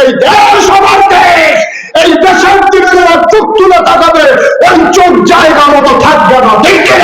এই দেশ আমার দেশ, এই দেশের দিকে যারা চোখ তুলে তাকাবে ওই চোখ জায়গা মতো থাকবে না। দেখে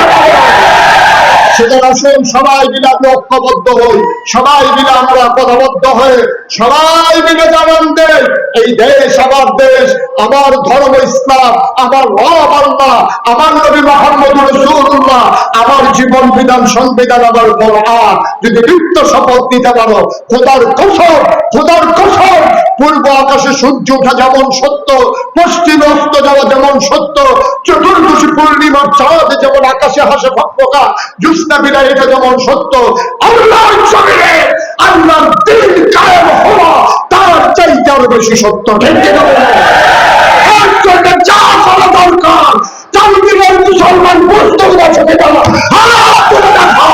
সুতরাং আসুন সবাই মিলে আমরা ঐক্যবদ্ধ হই, সবাই মিলে আমরা কথাবদ্ধ হয়ে সবাই মিলে জানান দেই এই দেশ আমার দেশ, আমার ধর্ম ইসলাম, আমার রব আল্লাহ, আমার নবী মুহাম্মদ রাসূলুল্লাহ, আমার জীবন বিধান সংবিধান আমার কোরআন। যদি লিপ্ত শপথ নিতে পারো, খোদার কসম, খোদার কসম, পূর্ব আকাশে সূর্য ওঠা যেমন সত্য, পশ্চিমে অস্ত যাওয়া যেমন সত্য, চতুর্দশী পূর্ণিমার চাঁদ যেমন আকাশে হাসে ফকফকা জ্যোৎস্না বিদায় এটা যেমন সত্য, আল্লাহর জমিনে আল্লাহর দ্বীন কায়েম হওয়া তার চাইতে আরো বেশি সত্য। ঠিক কিনা বলেন? যা করা দরকার তার দিনের মুসলমান বুঝতে পারছে কিনা হাত তুলে দেখা।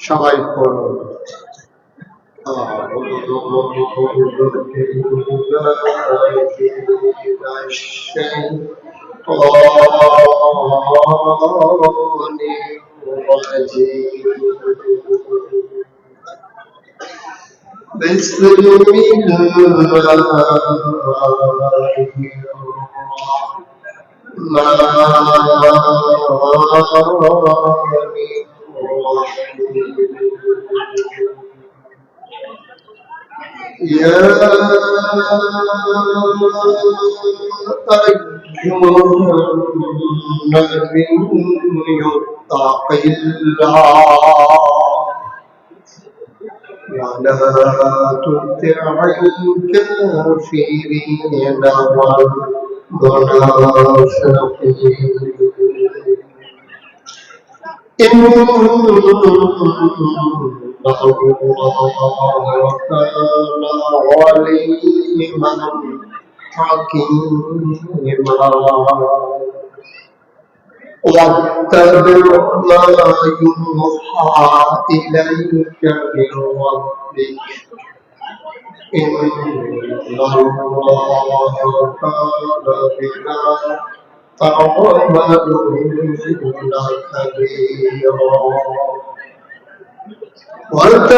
সবাই পড়ো ولا تطع الكافرين والمنافقين إن الله كان عليما حكيما واتبع ما يوحى إليك من ربك إن الله كان بما تعملون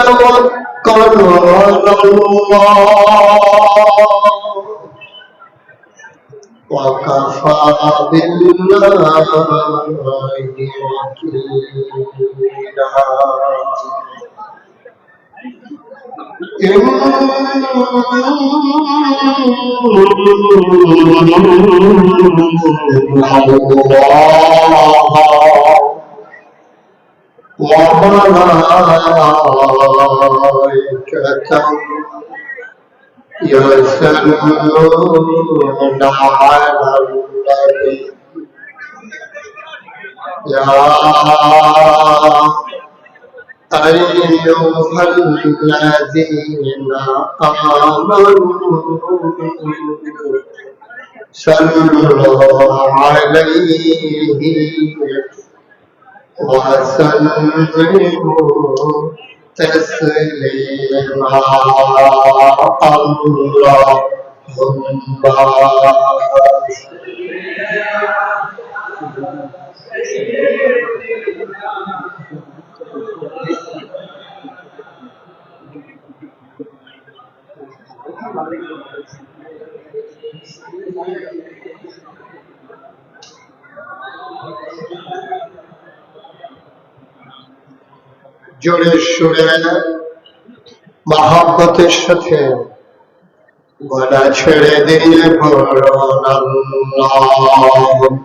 خبيرا وتوكل على الله وكفى بالله وكيلا إن الله وملائكته يصلون على النبي يا أيها الذين آمنوا صلوا عليه وسلموا تسليما اللهم জোরে সুরে মহব্বতের সাথে গলা ছেড়ে দিয়ে পড়ুন আল্লাহুম্মা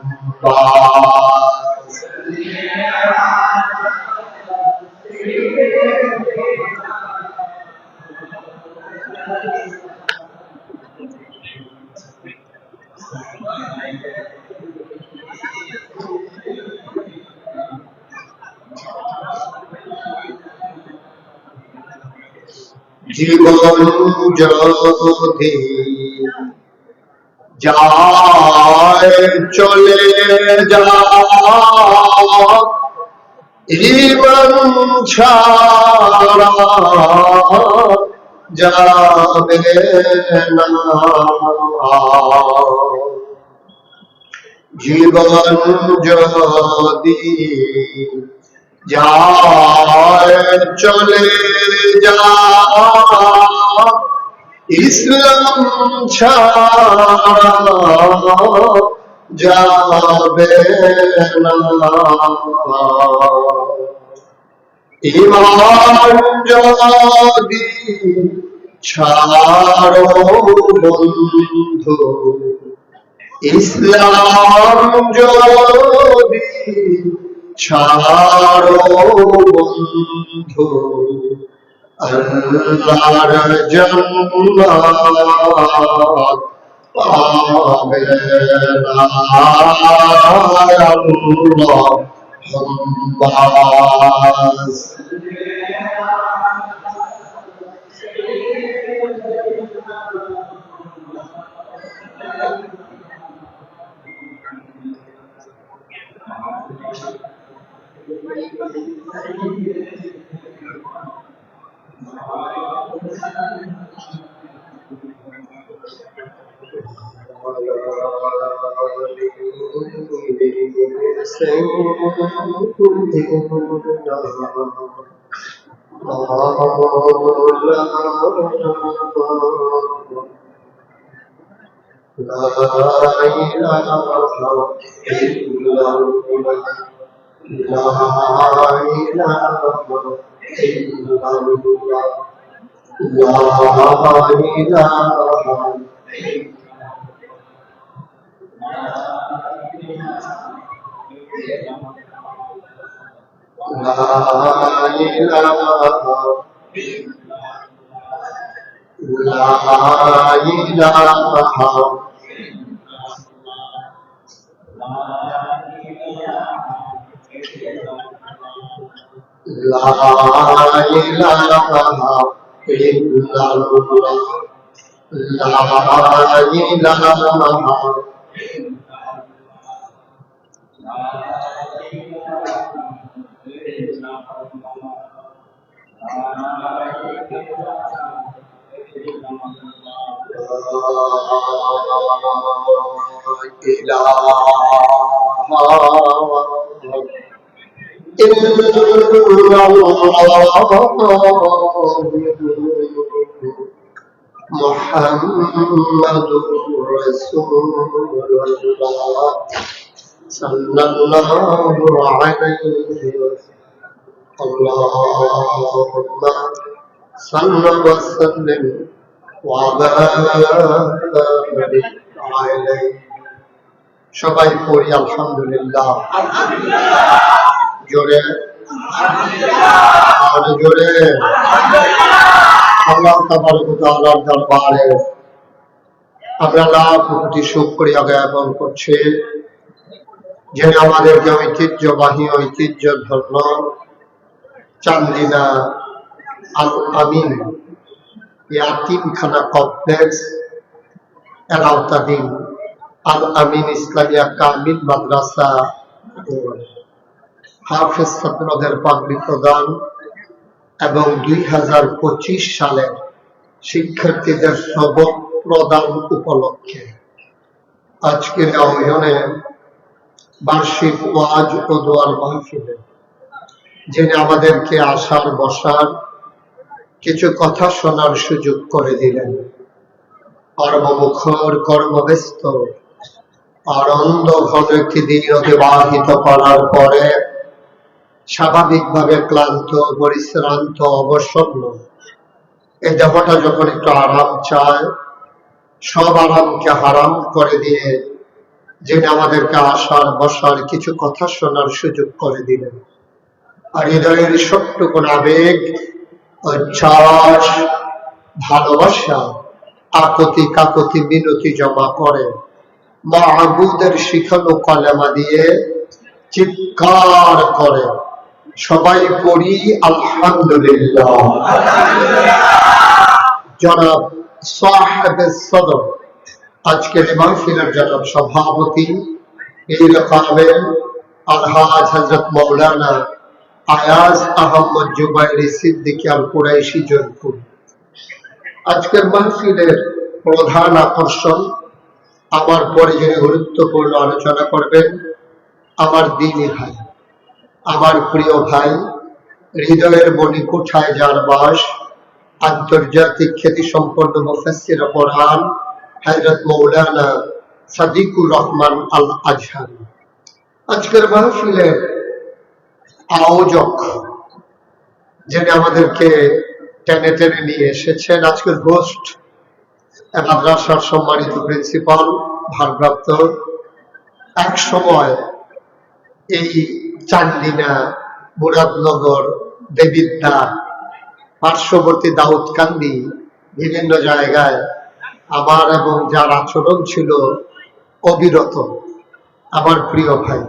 জীবন যদি যায় চলে জীবন ছাড়া যাবে না জীবন যদি যায় চলে ইসলাম ছাড়া যাবে না ঈমান যদি ছাড়ো বন্ধু ইসলাম যদি ছাড়ো বন্ধু আল্লাহর জান্নাত পাবে না আল্লাহুম্মা লা ইলাহা লা ইলাহা ইল্লাল্লাহ লা ইলাহা মুহাম্মাদুর রাসূলুল্লাহ সাল্লাল্লাহু আলাইহি আল্লাহুম্মা সাল্লি ওয়া সাল্লিম ওয়া বারিক আলাইহি। সবাই পড়ি আলহামদুলিল্লাহ। জোরে আর জোরে। আল্লাহ তাবারক ওয়া তাআলার দরবারে আমরা লাখ কোটি শুকরিয়া জ্ঞাপন করছি, যিনি আমাদেরকে ঐতিহ্যবাহী ঐতিহ্যধন্য চান্দিনা আল আমিন ইয়াতিমখানা কমপ্লেক্স এর আওতাধীন আল আমিন ইসলামিয়া কামিল মাদ্রাসা হাফেজ ছাত্রদের পাগড়ি প্রদান এবং 2025 সালের শিক্ষার্থীদের সবক প্রদান উপলক্ষে আজকের আয়োজনে বার্ষিক ওয়াজ ও দোয়ার মাহফিলে যিনি আমাদেরকে আসার বসার কিছু কথা শোনার সুযোগ করে দিলেন, কর্মমুখর কর্মব্যস্ত আনন্দ ঘন একটি দিন অতিবাহিত করার পরে স্বাভাবিকভাবে ক্লান্ত পরিশ্রান্ত অবসন্ন এই দেহটা যখন একটু আরাম চায়, সব আরামকে হারাম করে দিয়ে যিনি আমাদেরকে আসার বসার কিছু কথা শোনার সুযোগ করে দিলেন, আর হৃদয়ের সবটুকুন আবেগ উচ্ছ্বাস ভালোবাসা আকতি কাকতি মিনতি জমা করে মাহবুদের শিখানো কলেমা দিয়ে চিৎকার করে সবাই পড়ি আলহামদুলিল্লাহ। জনাব সাহেবে সদর আজকের মাহফিলের জনাব সভাপতি পীর কামেল আলহাজ হযরত মাওলানা আয়াজ আহমদ জুবাইরি সিদ্দিকী আল কুরাইশি জয়পুর। আজকের মাহফিলের প্রধান আকর্ষণ, আমার পরে যিনি গুরুত্বপূর্ণ আলোচনা করবেন আমার দ্বীনি ভাই, আমার প্রিয় ভাই, হৃদয়ের মণিকুঠায় যার বাস, আন্তর্জাতিক খ্যাতি সম্পন্ন মুফাসসির কোরআন হযরত মাওলানা সাদিকুর রহমান আল আজহারি। আজকের মাহফিলের আয়োজক যিনি আমাদেরকে টেনে টেনে নিয়ে এসেছেন, আজকের হোস্ট মাদ্রাসার সম্মানিত প্রিন্সিপাল ভারপ্রাপ্ত, এক সময় এই চান্দিনা মুরাদনগর দেবিদ্যা পার্শ্ববর্তী দাউদকান্দি বিভিন্ন জায়গায় আমার এবং যার আচরণ ছিল অবিরত, আমার প্রিয় ভাই,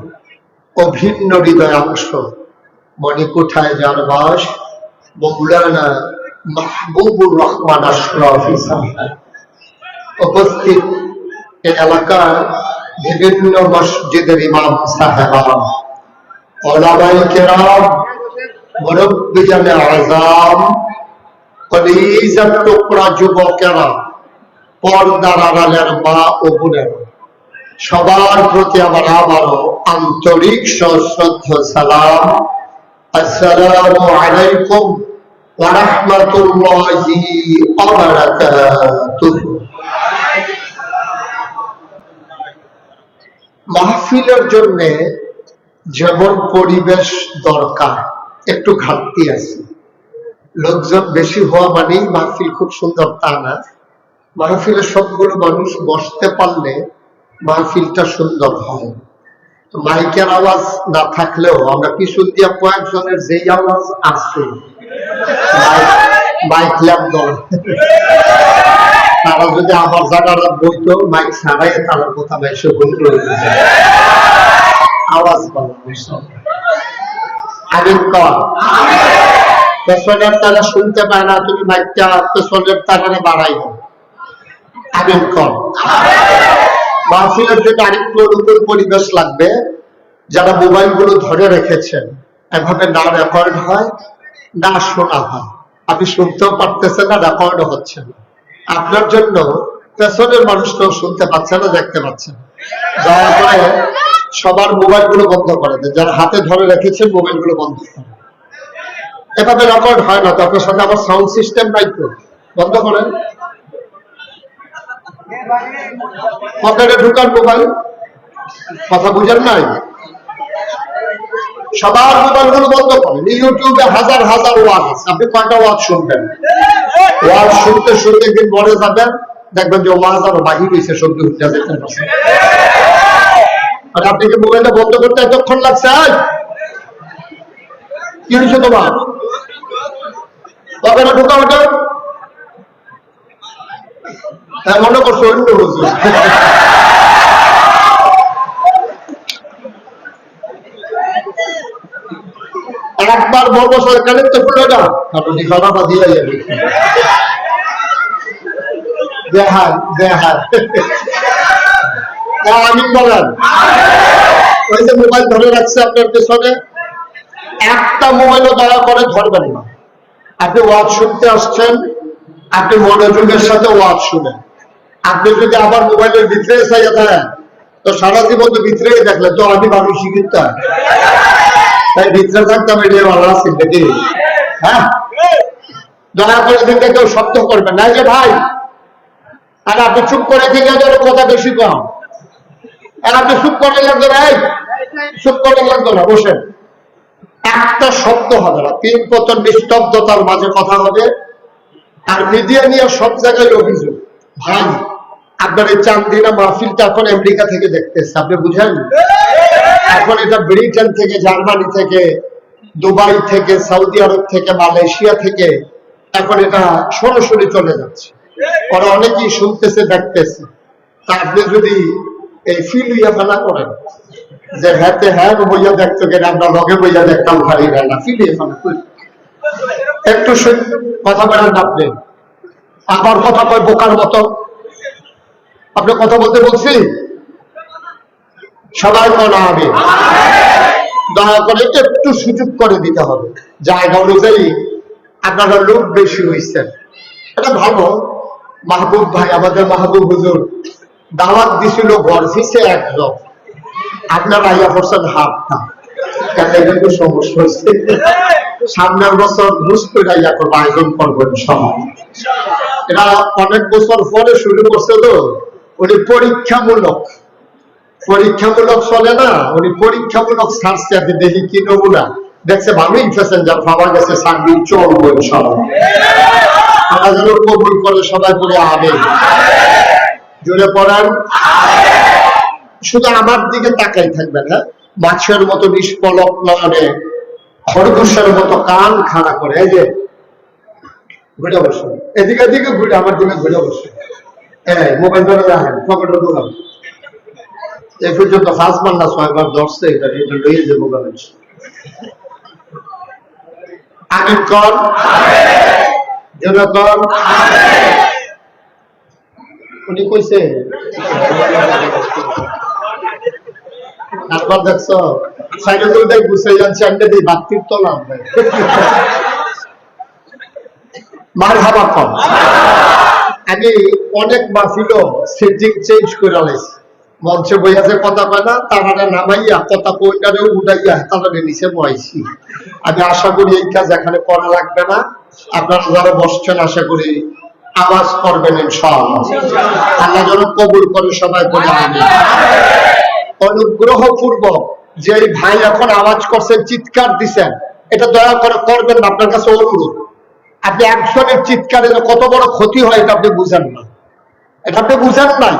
অভিন্ন হৃদয়াংশ, মণিকুঠায় যার বাস, মাওলানা মাহবুবুর রহমান আশরাফি সাহেব উপস্থিত এই এলাকার বিভিন্ন মসজিদের ইমাম সাহেবান, ওলামায়ে কেরাম, মুরব্বিয়ানে আযম, কলিজার টুকরা যুবকেরা, পর্দার আড়ালের মা ও বোনেরা, সবার প্রতি আমার আবারও আন্তরিক সশ্রদ্ধ সালাম। আসসালামু আলাইকুম ওয়া রাহমাতুল্লাহি ওয়া বারাকাতুহু। মাহফিলের জন্য যেমন পরিবেশ দরকার একটু ঘাটতি আছে। লোকজন বেশি হওয়া মানেই মাহফিল খুব সুন্দর তা না। মাহফিলে সবগুলো মানুষ বসতে পারলে মাহফিলটা সুন্দর হয়। মাইকের আওয়াজ না থাকলেও আমরা পিছন দিয়া কয়েকজনের যেই আওয়াজ আছে মাইক ল্যাম্প দল তারা যদি আমার জায়গাটা বইতো মাইক ছাড়াই তাদের কথা বেশি বন্ধ আওয়াজ বলা আমিন কর। পেছনের তারা শুনতে পায় না, তুমি মাইকটা পেছনের তারা বাড়াই দাও। আমিন কর। মাহফিলের জন্য আরেকটু অনুকূল পরিবেশ লাগবে। যারা মোবাইল গুলো ধরে রেখেছেন, এভাবে না রেকর্ড হয় না শোনা হয়, আপনি শুনতেও পারতেছেন না, রেকর্ড হচ্ছে না, আপনার জন্য পেছনের মানুষটাও শুনতে পাচ্ছে না, দেখতে পাচ্ছে না। দয়া করে সবার মোবাইল গুলো বন্ধ করে দেন, যারা হাতে ধরে রেখেছেন মোবাইল গুলো বন্ধ করেন। এভাবে রেকর্ড হয় না তো, আপনার সাথে আবার সাউন্ড সিস্টেম নাই তো, বন্ধ করেন। পকেটে ঢুকান মোবাইল, কথা বুঝেন নাই? সবার মোবাইল গুলো বন্ধ করেন। ইউটিউবে হাজার হাজার ওয়াজ আছে, আপনি কয়টা ওয়াজ শুনবেন? ওয়াজ শুনতে শুনতে একদিন মরে যাবেন, দেখবেন যে ওয়াজ আরো বাহির হয়েছে, শব্দ উঠতে যেতেন। আর আপনি কি মোবাইলটা বন্ধ করতে এতক্ষণ লাগছে? কি হয়েছে তোমার? পকেটে ঢুকা ওটা মনে করছো অন্য বুঝলো। একবার বলবো সরকারের তো খুলে না, কারণ খারাপা দিয়ে যাবে। আমি বলেন, ওই যে মোবাইল ধরে রাখছে আপনার পেছনে, একটা মোবাইলও দয়া করে ধরবেন না। আপনি ওয়াজ শুনতে আসছেন, আপনি মনোযোগের সাথে ওয়াজ শুনেন। আপনি যদি আবার মোবাইলের ভিতরে চাইয়া থাকেন তো সারা জীবন তো ভিতরেই দেখলেন, তো আমি মানুষই কিন্তু তাই ভিতরে থাকতাম, এটা ভালো আছে নাকি? হ্যাঁ, দয়া করে দিকে কেউ শব্দ করবেন না যে ভাই, আর আপনি চুপ করে দিকে কথা বেশি কম, আর আপনি চুপ করে লাগবে না, চুপ করে লাগবে না, বসেন। একটা শব্দ হবে না, 3 পতন নিস্তব্ধতার মাঝে কথা হবে। আর মিডিয়া নিয়ে সব জায়গায় অভিযোগ। ভাই, আপনার এই চান্দিনা মাহফিলটা এখন আমেরিকা থেকে দেখতেছে, আপনি বুঝেন? এখন এটা ব্রিটেন থেকে, জার্মানি থেকে, দুবাই থেকে, সৌদি আরব থেকে, মালয়েশিয়া থেকে এখন এটা সরাসরি চলে যাচ্ছে। ওরা অনেকেই শুনতেছে, দেখতেছে। তা আপনি যদি এই ফিল ইয়া ফেলা করেন যে হাতে হ্যাঁ বইয়া দেখতো কেন, আমরা লগে বইয়া দেখতাম, ভারী না, ফিল ইয়া ফেলা করি একটু কথা বলেন। আপনি আবার কথা কয় বোকার মতো, আপনি কথা বলতে বলছি, সবাই মনে হবে। দয়া করে একটু সুযোগ করে দিতে হবে, জায়গা অনুযায়ী। আপনারা লোক বেশি হয়েছেন, এটা ভালো। মাহবুব ভাই, আমাদের মাহবুব হুজুর দাওয়াত দিছিল ঘর ফিসে একজন, আপনার আইয়া পড়ছেন হাফটা, কিন্তু সমস্যা হয়েছে। সামনের বছর ঘুষ করে আইয়া করবো, আয়োজন করবেন সবাই। এরা অনেক বছর পরে শুরু করছে তো, উনি পরীক্ষামূলক চলে না, উনি পরীক্ষামূলক ছাড়ছে। আপনি দেখি কি নমুনা দেখছে, ভালোই প্যাসেঞ্জার পাওয়া গেছে, সার্ভিস চলবে সবাই। আমরা যেন কবুল করে সবাই বলে আমিন, জোরে পড়েন। শুধু আমার দিকে তাকাই থাকবেন, হ্যাঁ, মাছের মতো নিষ্পলক নয়নে, খরগোশের মতো কান খাড়া করে, এই যে ঘুরে বসুন, এদিকে এদিকে ঘুরে আমার দিকে ঘুরে বসুন। মোবাইল ধরে রাখেন, পকেটে ঢুকান। এই পর্যন্ত 5 বার না 6 বার ধরছে, এটা লইয়ে যাবো। আমিন কর, জোরে কর। উনি কইছে একবার দেখছো সাইডে তো দেখ বুঝে যাচ্ছে, আমি দিই বাতির তলাম মারহাবা কর। আমি অনেক মাহফিল সেটিং চেঞ্জ করে লাইছি, মঞ্চে বইয়াছে কথা কয় না, তারা নামাইয়া কথা কইটারে উঠাইয়া তারা নিচে বয়াইছি। আমি আশা করি এই কাজ এখানে করা লাগবে না। আপনারা যারা বসছেন আশা করি আওয়াজ করবেন ইনশাআল্লাহ। আল্লাহ যেন কবুল করে সবাই বলে আমিন। অনুগ্রহ পূর্বক যে ভাই এখন আওয়াজ করছেন, চিৎকার দিচ্ছেন, এটা দয়া করে করবেন না, আপনার কাছে অনুরোধ। আপনি একজনের চিৎকারে কত বড় ক্ষতি হয় এটা আপনি বুঝেন না, এটা আপনি বুঝেন নাই।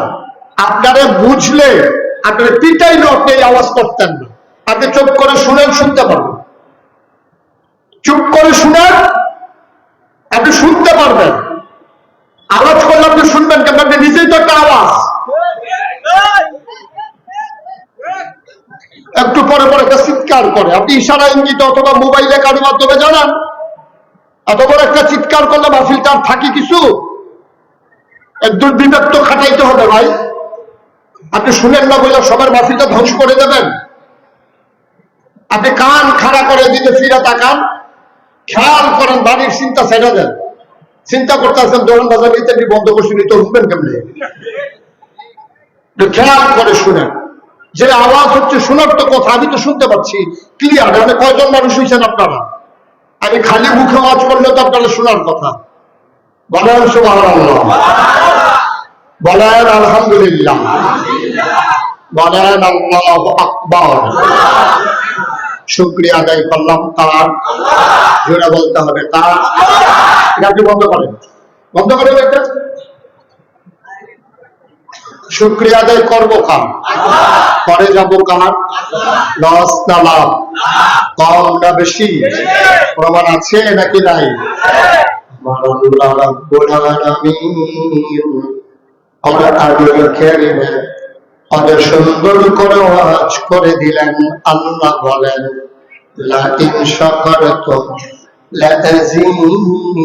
আপনারে বুঝলে আপনার পিটাইলে আপনি এই আওয়াজ করতেন না। আপনি চুপ করে শুনেন, শুনতে পারবেন, চুপ করে শুনেন, আপনি শুনতে পারবেন। আওয়াজ করলে আপনি শুনবেন কেন? আপনি নিজেই তো একটা আওয়াজ। একটু পরে পরে একটা চিৎকার করে, আপনি ইশারা ইঙ্গিত অথবা মোবাইলে কারোর মাধ্যমে জানান। এত বড় একটা চিৎকার করলে মাহফিলটা আর থাকি কিছু? একদম বিবেক তো খাটাইতে হবে ভাই। আপনি শুনেন না বলে সবার মাহফিলটা ধ্বংস করে দেবেন? আপনি কান খাড়া করে দিতে ফিরে তাকান, খেয়াল করেন, বাড়ির চিন্তা ছেড়ে দেন। চিন্তা করতে আসেন দোকান বাজার নিতে বন্ধ করছি, নিতে উঠবেন কেমনি? খেয়াল করে শুনেন, যে আওয়াজ হচ্ছে শোনার তো কথা, আমি তো শুনতে পাচ্ছি ক্লিয়ার। মানে কয়জন মানুষ হয়েছেন আপনারা? আমি খালি মুখে আওয়াজ করলে তো আপনারা শোনার কথা। বলেন সুবহানাল্লাহ, বলেন আলহামদুলিল্লাহ, বলেন আল্লাহু আকবার। শুকরিয়া আদায় করলাম কার? জোরে বলতে হবে কার? এটা আপনি বন্ধ করেন, বন্ধ করেন এটা। শুকরিয়া আদায় করবো কার? পরে যাবো কার? লস না লাভ? কম না বেশি? প্রমাণ আছে নাকি নাই? আমার আল্লাহ রাব্বুল আলামিন কোরআনুল কারীমে অনেক সুন্দর করে ওয়াজ করে দিলেন। আল্লাহ বলেন, লা ইন শাকারতুম লা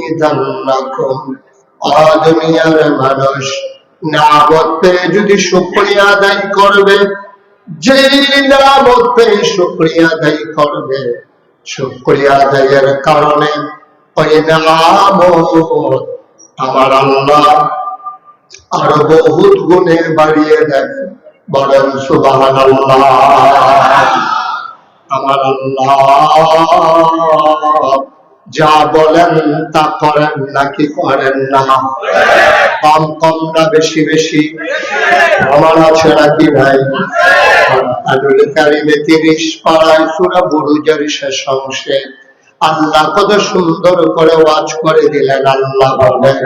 আযীদান্নাকুম। দুনিয়ার মানুষ নিয়ামত পেয়ে যদি শুকরিয়া আদায় করবে, যে নিয়ামত পেয়ে শুকরিয়া আদায় করবে, শুকরিয়া আদায়ের কারণে ওই নিয়ামত আমার আল্লাহ আরো বহুত গুণে বাড়িয়ে দেন। বলেন সুবহানাল্লাহ। আমার আল্লাহ যা বলেন তা করেন নাকি করেন না? কম কম না বেশি বেশি? প্রমাণ আছে নাকি ভাই? কোরআনুল কারীমে 30 পারায় সূরা বুরুজের শেষ অংশে আল্লাহ কত সুন্দর করে ওয়াজ করে দিলেন। আল্লাহ বলেন,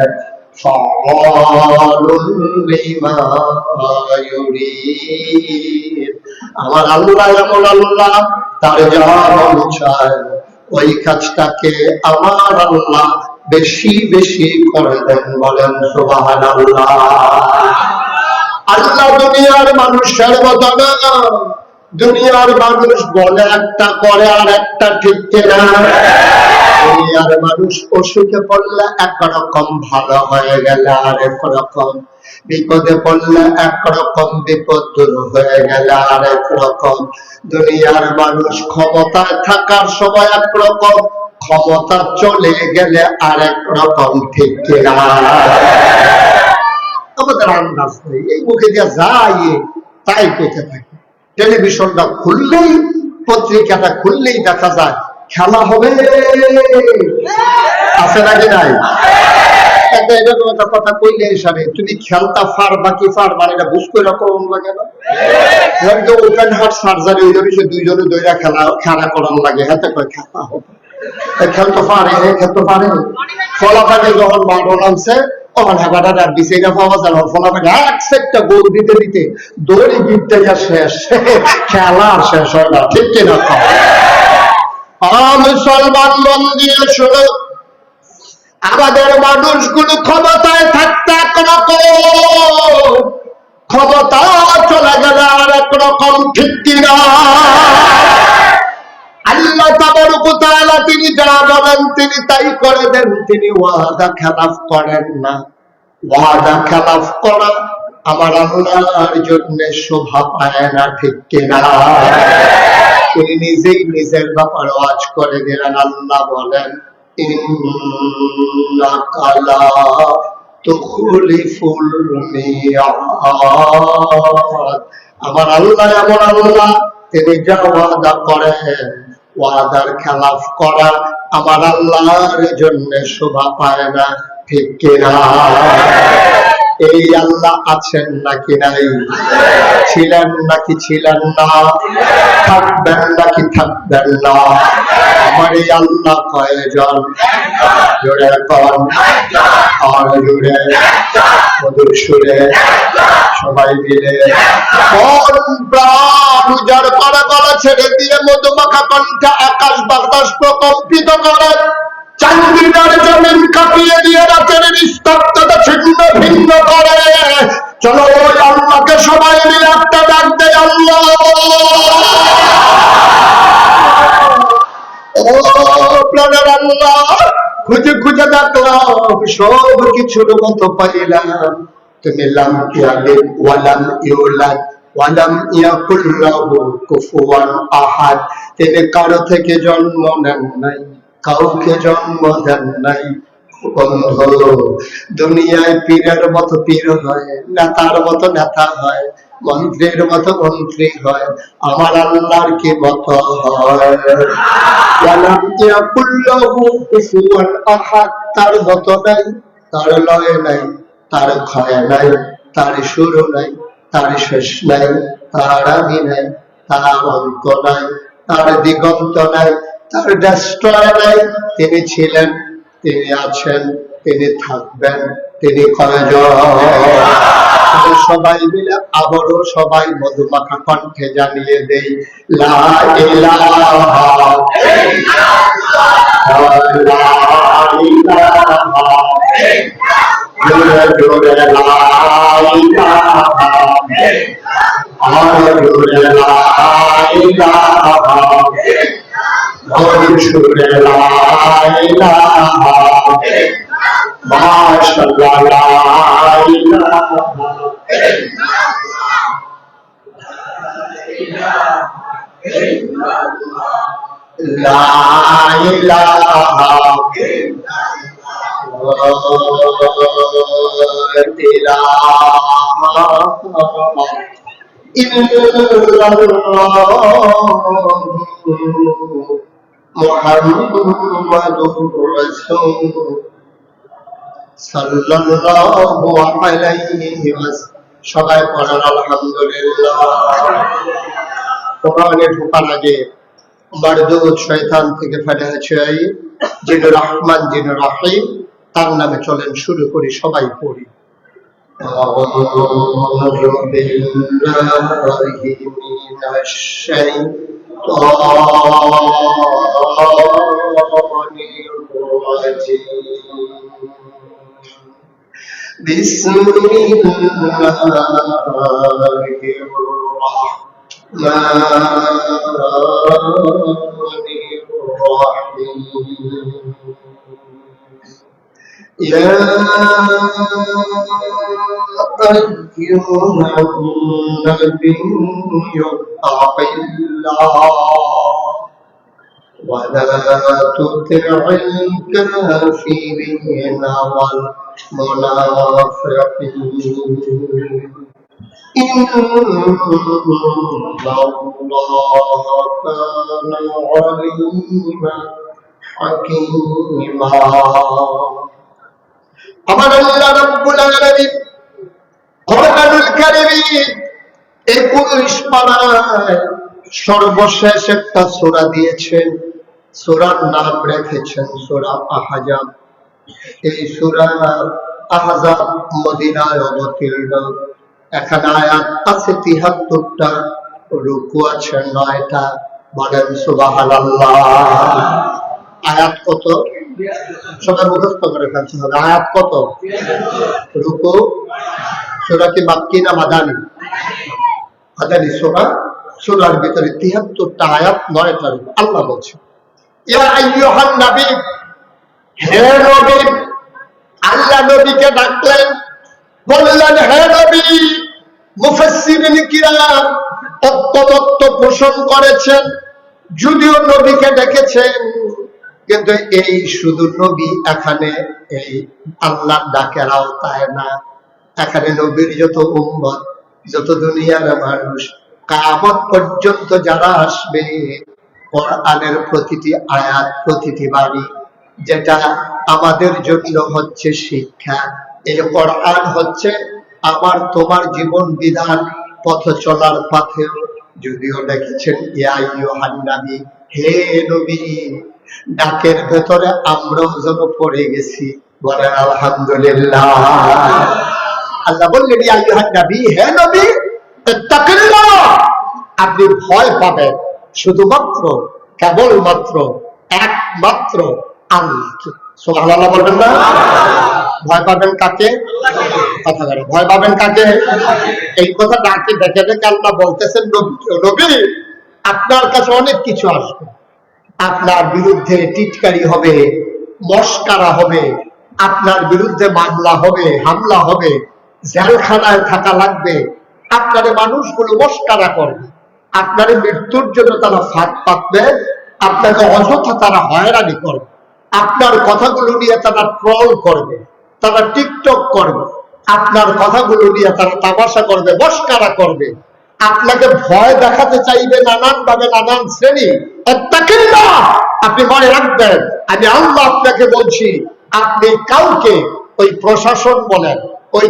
আমার আল্লাহ এমন আল্লাহ, তার যা মন চায় ওই কাজটাকে আমার আল্লাহ বেশি বেশি করে দেন। বলেন সুবহানাল্লাহ। আল্লাহ দুনিয়ার মানুষের মতো না। দুনিয়ার মানুষ বলে একটা, করে আর একটা, ঠিক কিনা? দুনিয়ার মানুষ অসুখে পড়লে একরকম, ভালো হয়ে গেলে আরেক রকম, বিপদে পড়লে একরকম, বিপদ দূর হয়ে গেলে আরেক রকম। দুনিয়ার মানুষ ক্ষমতায় থাকার সময় একরকম, ক্ষমতা চলে গেলে আরেক রকম, ঠিক কিনা? আমাদের আন্দাজ নেই, এই মুখে দিয়ে যাই তাই পেতে থাকে। টেলিভিশনটা খুললেই, পত্রিকাটা খুললেই দেখা যায় খেলা হবে, আছে নাকি নাই? একটা কথা কইলে সারে, তুমি খেলতা পারবা কি পারবা না এটা বুঝ করে কম লাগে না? ওপেন হার্ট সার্জারি হয়ে যাবে, সে দুইজনে দইরা খেলা করার লাগে, হাতে করে খেলা হবে। খেলতে পারে, খেলতে পারে। ফলাফাকে যখন মাঠে নামছে তখন হেবাটা আর দিছে না, পাওয়া যায় ফলাফাকে এক সেটটা গোল দিতে দিতে দড়ি গিটতে যা শেষ, খেলা আর শেষ হয় না, ঠিক কিনা? মুসলমান মন দিয়ে শোনো, আমাদের মানুষগুলো ক্ষমতায় থাকতে একরকম, ক্ষমতা চলে গেলে আর একরকম, ঠিক কিনা? আল্লাহ তাবারক ওয়া তাআলা তিনি যা বলেন তিনি তাই করে দেন। তিনি ওয়াদা খেলাফ করেন না। ওয়াদা খেলাফ করা আমার আল্লাহর জন্য শোভা পায় না, ঠিক কিনা? তিনি নিজেই নিজের ব্যাপারে ওয়াজ করে দিলেন। আল্লাহ বলেন, ইন্নাকা লা তুখলিফুল মিয়াদ। আমার আল্লাহ এমন আল্লাহ, তিনি যা ওয়াদা করেন, ওয়াদার খেলাফ করা আমার আল্লাহর জন্য শোভা পায় না, ঠিক কিনা? এই আল্লাহ আছেন নাকি নাই? ছিলেন নাকি ছিলেন না? থাকবেন নাকি থাকবেন না? আমার এই আল্লাহ কয়জন? জোরে কন, আর জোরে, মধুর সুরে, সবাই মিলে মন প্রাণ উজাড় করে, গলা ছেড়ে দিয়ে মধুমাখা কণ্ঠে আকাশ বাতাস প্রকম্পিত করে চান্দিনার জমিন কাঁপিয়ে দিয়ে রাতের নিস্তব্ধতা ছিন্ন ভিন্ন করে। চলো ওই আল্লাহকে সবাই মিলে একটা ডাক দেয়, আল্লাহ। ও প্রাণের আল্লাহ, খুঁজে খুঁজে দেখলাম সব কিছুর মতো পাইলাম, তুমি লাম ইয়ালিদ ওয়ালাম ইউলাদ ওয়ালাম ইয়াকুল লাহু কুফুয়ান আহাদ। তিনি কারো থেকে জন্ম নেন নাই, কাউকে জন্ম দেন নাই। বন্ধু, দুনিয়ায় পীরের মতো পীর হয়, নেতার মতো নেতা হয়, মন্ত্রীর মতো মন্ত্রী হয়, আমার আল্লাহর কি মত হয়? তার মত নাই, তার লয় নাই, তার ক্ষয় নাই, তার শুরু নাই, তার শেষ নাই, তার আদি নাই, তার অন্ত নাই, তার দিগন্ত নাই, তার ডেস্ট্রয় নাই। তিনি ছিলেন, তিনি আছেন, তিনি থাকবেন, তিনি সবাই মিলে আবারও সবাই মধুমাখা কণ্ঠে জানিয়ে দেই, লা ইলাহা জোরে জোরে লা ইলাহা, জোরে লা ইলাহা, সুরে লা ইলাহা, মাশাআল্লাহ লা ইলাহা। লা ইলাহা মুহাম্মাদুর রাসূল সাল্লাল্লাহু আলাইহি ওয়াসাল্লাম। সবাই পড়েন আলহামদুলিল্লাহ। কোরআনে ঢোকার আগে মারদুদ শয়তান থেকে ফাতিহা চাই, যিনি রহমান যিনি রহিম, তার নামে চলেন শুরু করি, সবাই পড়ি। আউযু বিল্লাহি মিনাশ শাইতানির রাজীম। বিসমিল্লাহির রাহমানির يا أيها النبي اتق الله ولا تطع الكافرين والمنافقين إن الله كان عليما حكيما। আমার আল্লাহ রাব্বুল আলামিন কোরআনুল কারীমে 21 পারায় সর্বশেষ একটা সূরা দিয়েছেন। সূরার নাম রেখেছেন সূরা আহজাব। এই সূরা আহজাব মদিনায় অবতীর্ণ। এখানে আয়াত আছে 73টা, রুকু আছে 9টা। বলেন সুবহানাল্লাহ। আয়াত কত? সবাই মুখস্থ করে ফেলতে হবে। আয়াত কত? রুকু। সূরা কি মাক্কি না মাদানী? মাদানী সূরা। সূরার ভিতরে 73টা আয়াত, 9টা রুকু। আল্লাহ বলছেন, ইয়া আইয়ুহান নবী, হে নবী। আল্লাহ নবীকে ডাকলেন, বললেন, হে নবী। মুফাসসিরিন কিরাম তত্ত্ব পোষণ করেছেন, যদিও নবীকে ডেকেছেন, কিন্তু এই শুধু নবী এখানে এই আল্লাহর ডাকের আওতায় না। এখানে নবীর যত উম্মত, যত দুনিয়ার মানুষ, কিয়ামত পর্যন্ত যারা আসবে, কোরআনের প্রতিটি আয়াত, প্রতিটি বাণী, যেটা আমাদের জন্য হচ্ছে শিক্ষা। এই কোরআন হচ্ছে আমার তোমার জীবন বিধান, পথ চলার পথেও যদিও ডেকেছেন ইয়া আইয়ুহান নবী, হে নবী। ডাকের ভেতরে আমরাও যেন পড়ে গেছি, বলেন আলহামদুলিল্লাহ। আল্লাহ বললেন, ইয়া আইয়ুহান নবী, হে নবী, ইত্তাকিল্লাহ, আপনি ভয় পাবেন শুধুমাত্র, কেবলমাত্র, একমাত্র আল্লাহকে। সুবহানাল্লাহ বলবেন না? ভয় পাবেন কাকে? কথা বলে ভয় পাবেন কাকে? এই কথা ডাকে ডেকে ডেকে আল্লাহ বলতেছেন নবী, আপনার কাছে অনেক কিছু আসবে, আপনার বিরুদ্ধে টিটকারি হবে, মস্কারা হবে, আপনার বিরুদ্ধে মামলা হবে, হামলা হবে, জেলখানায় থাকা লাগবে, আপনার মানুষগুলো মস্কারা করবে, আপনার মৃত্যুর জন্য তারা ফাঁদ পাতবে, আপনাকে অযথা তারা হয়রানি করবে, আপনার কথাগুলো নিয়ে তারা ট্রল করবে, তারা টিকটক করবে, আপনার কথাগুলো নিয়ে তারা তামাশা করবে, মস্কারা করবে, আপনাকে ভয় দেখাতে চাইবে নানান ভাবে, নানান শ্রেণী। আপনি মনে রাখবেন, আমি আল্লাহ আপনাকে বলছি, আপনি কাউকে ওই প্রশাসন বলেন, ওই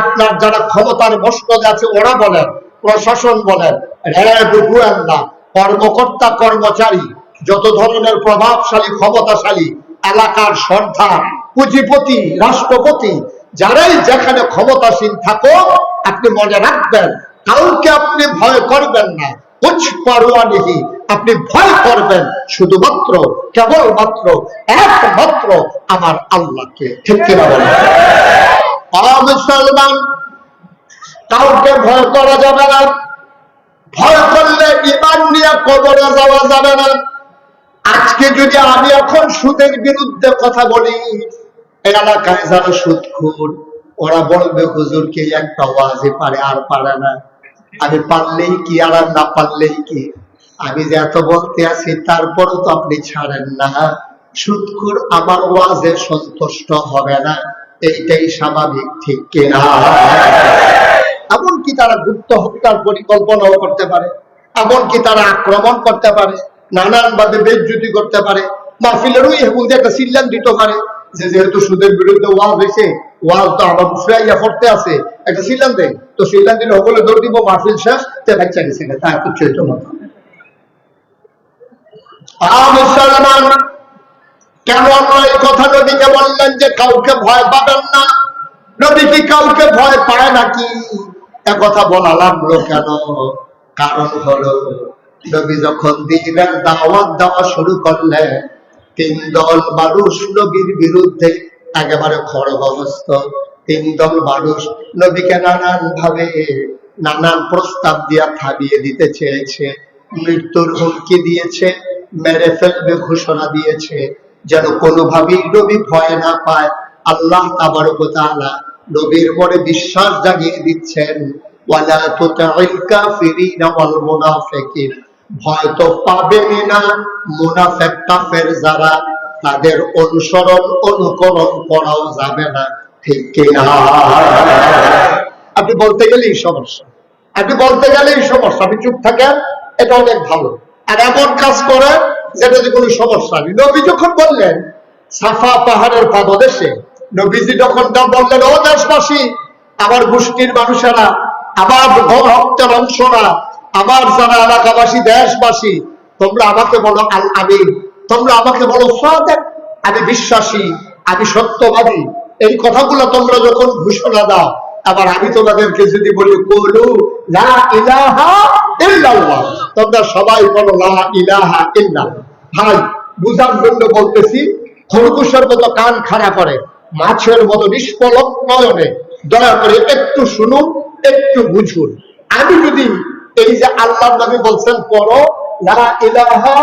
আপনার যারা ক্ষমতার মসনদে আছে ওরা বলেন, প্রশাসন বলেন, র্যাব গোয়েন্দা কর্মকর্তা কর্মচারী, যত ধরনের প্রভাবশালী ক্ষমতাশালী এলাকার সর্দার, পুঁজিপতি, রাষ্ট্রপতি, যারাই যেখানে ক্ষমতাসীন থাকো, আপনি মনে রাখবেন কাউকে আপনি ভয় করবেন না, কুছ পারোয়া নেই, আপনি ভয় করবেন শুধুমাত্র কেবলমাত্র একমাত্র আমার আল্লাহকে। ঠিক কিনা বলেন? মুসলমান, কাউকে ভয় করা যাবে না, ভয় করলে ঈমান নিয়ে কবরে যাওয়া যাবে না। আজকে যদি আমি এখন সুদের বিরুদ্ধে কথা বলি, এলাকায় যারা সুদখোর ওরা বলবে হুজুরকে একটা ওয়াজে পারে আর পারে না, আমি পারলেই কি আর না পারলেই কি, আমি যে এত বলতে আছি তারপরও তো আপনি ছাড়েন না, সুদখোর আমার ওয়াজে সন্তুষ্ট হবে না, এইটাই স্বাভাবিক। ঠিক কিনা? এমনকি তারা গুপ্ত হত্যার পরিকল্পনাও করতে পারে, এমনকি তারা আক্রমণ করতে পারে, নানান ভাবে বেজ্জতি করতে পারে, মাহফিলেরও একটা সিল্লান দিতে পারে যে যেহেতু সুদের বিরুদ্ধে ওয়াজ হয়েছে, ওয়াজ তো আমার মুফরাইয়া পড়তে আছে, একটা সিল্লান দেয়, তো সিল্লান দিলে ওগুলো দৌড় দিব, মাহফিল শেষ, তে বাচ্চা গেছে না, তার কিছু হইতো না। মুসলমান, কেন এই কথা নবীকে বললেন যে কাউকে ভয় পাবেন না? নবী কি কাউকে ভয় পায় নাকি? একথা বলা লাগলো কেন? কারণ হলো নবী যখন দিনের দাওয়াত দেওয়া শুরু করলেন, তিন দল মানুষ নবীর বিরুদ্ধে একেবারে খড়গহস্ত। তিন দল মানুষ নবীকে নানান ভাবে নানান প্রস্তাব দিয়া থামিয়ে দিতে চেয়েছে, মৃত্যুর হুমকি দিয়েছে, মেরে ফেলবে ঘোষণা দিয়েছে, যেন কোনোভাবেই নবী ভয় না পায়। আল্লাহ তাবারক ওয়া তাআলা নবীর মনে বিশ্বাস জাগিয়ে দিচ্ছেন, ওয়ালা তুতিল কাফিরিনা ওয়াল মুনাফিকিন, ভয় তো পাবেনই না মুনাফিক কাফের যারা, তাদের অনুসরণ অনুকরণ করাও যাবে না। ঠিক কিনা? আপনি বলতে গেলেই সমস্যা, আপনি বলতে গেলেই সমস্যা, আপনি চুপ থাকেন, এটা অনেক ভালো। আর এমন কাজ করে যেটাতে কোনো সমস্যা নেই। নবী যখন বললেন সাফা পাহাড়ের পাদদেশে, নবীজি যখন বললেন ও দেশবাসী, আমার গোষ্ঠীর মানুষেরা, আমার রক্তের অংশরা, আমার যারা এলাকাবাসী, দেশবাসী, তোমরা আমাকে বলো আল আমিন, তোমরা আমাকে বলো সাদেক, আমি বিশ্বাসী, আমি সত্যবাদী। এই কথাগুলো তোমরা যখন ঘোষণা দাও, আবার আমি তোমাদেরকে যদি বলি কুলু লা ইলাহা ইল্লাল্লাহ, তোমরা সবাই বলো লা ইলাহা ইল্লাল্লাহ। ভাই, বুঝার জন্য বলতেছি, খরগোশের মতো কান খাড়া করে, মাছের মতো নিষ্পলক নয়নে দয়া করে একটু শুনুন, একটু বুঝুন। আমি যদি এই যে আল্লাহর নবী বলছেন পড়ো লা ইলাহা,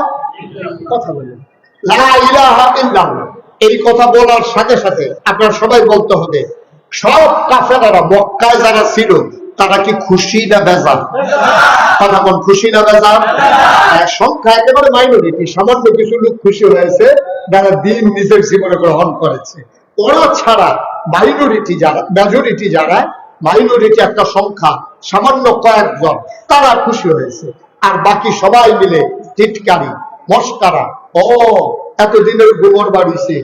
কথা বলেন লা ইলাহা ইল্লাল্লাহ, এই কথা বলার সাথে সাথে আপনারা সবাই বলতে হবে সব কাফেররা মক্কায় যারা ছিল তারা কি খুশি না বেজার? কথা কোন খুশি না বেজার? সংখ্যা একেবারে মাইনরিটি, সামান্য কিছু লোক খুশি হয়েছে যারা দিন নিজের জীবনে গ্রহণ করেছে। ওরা ছাড়া মাইনরিটি যারা, মেজরিটি যারা, মাইনরিটি একটা সংখ্যা, সামান্য কয়েকজন, তারা খুশি হয়েছে। আর বাকি সবাই মিলে টিটকারি, মস্কারা, ও এতদিনের গোবর বাড়িছে,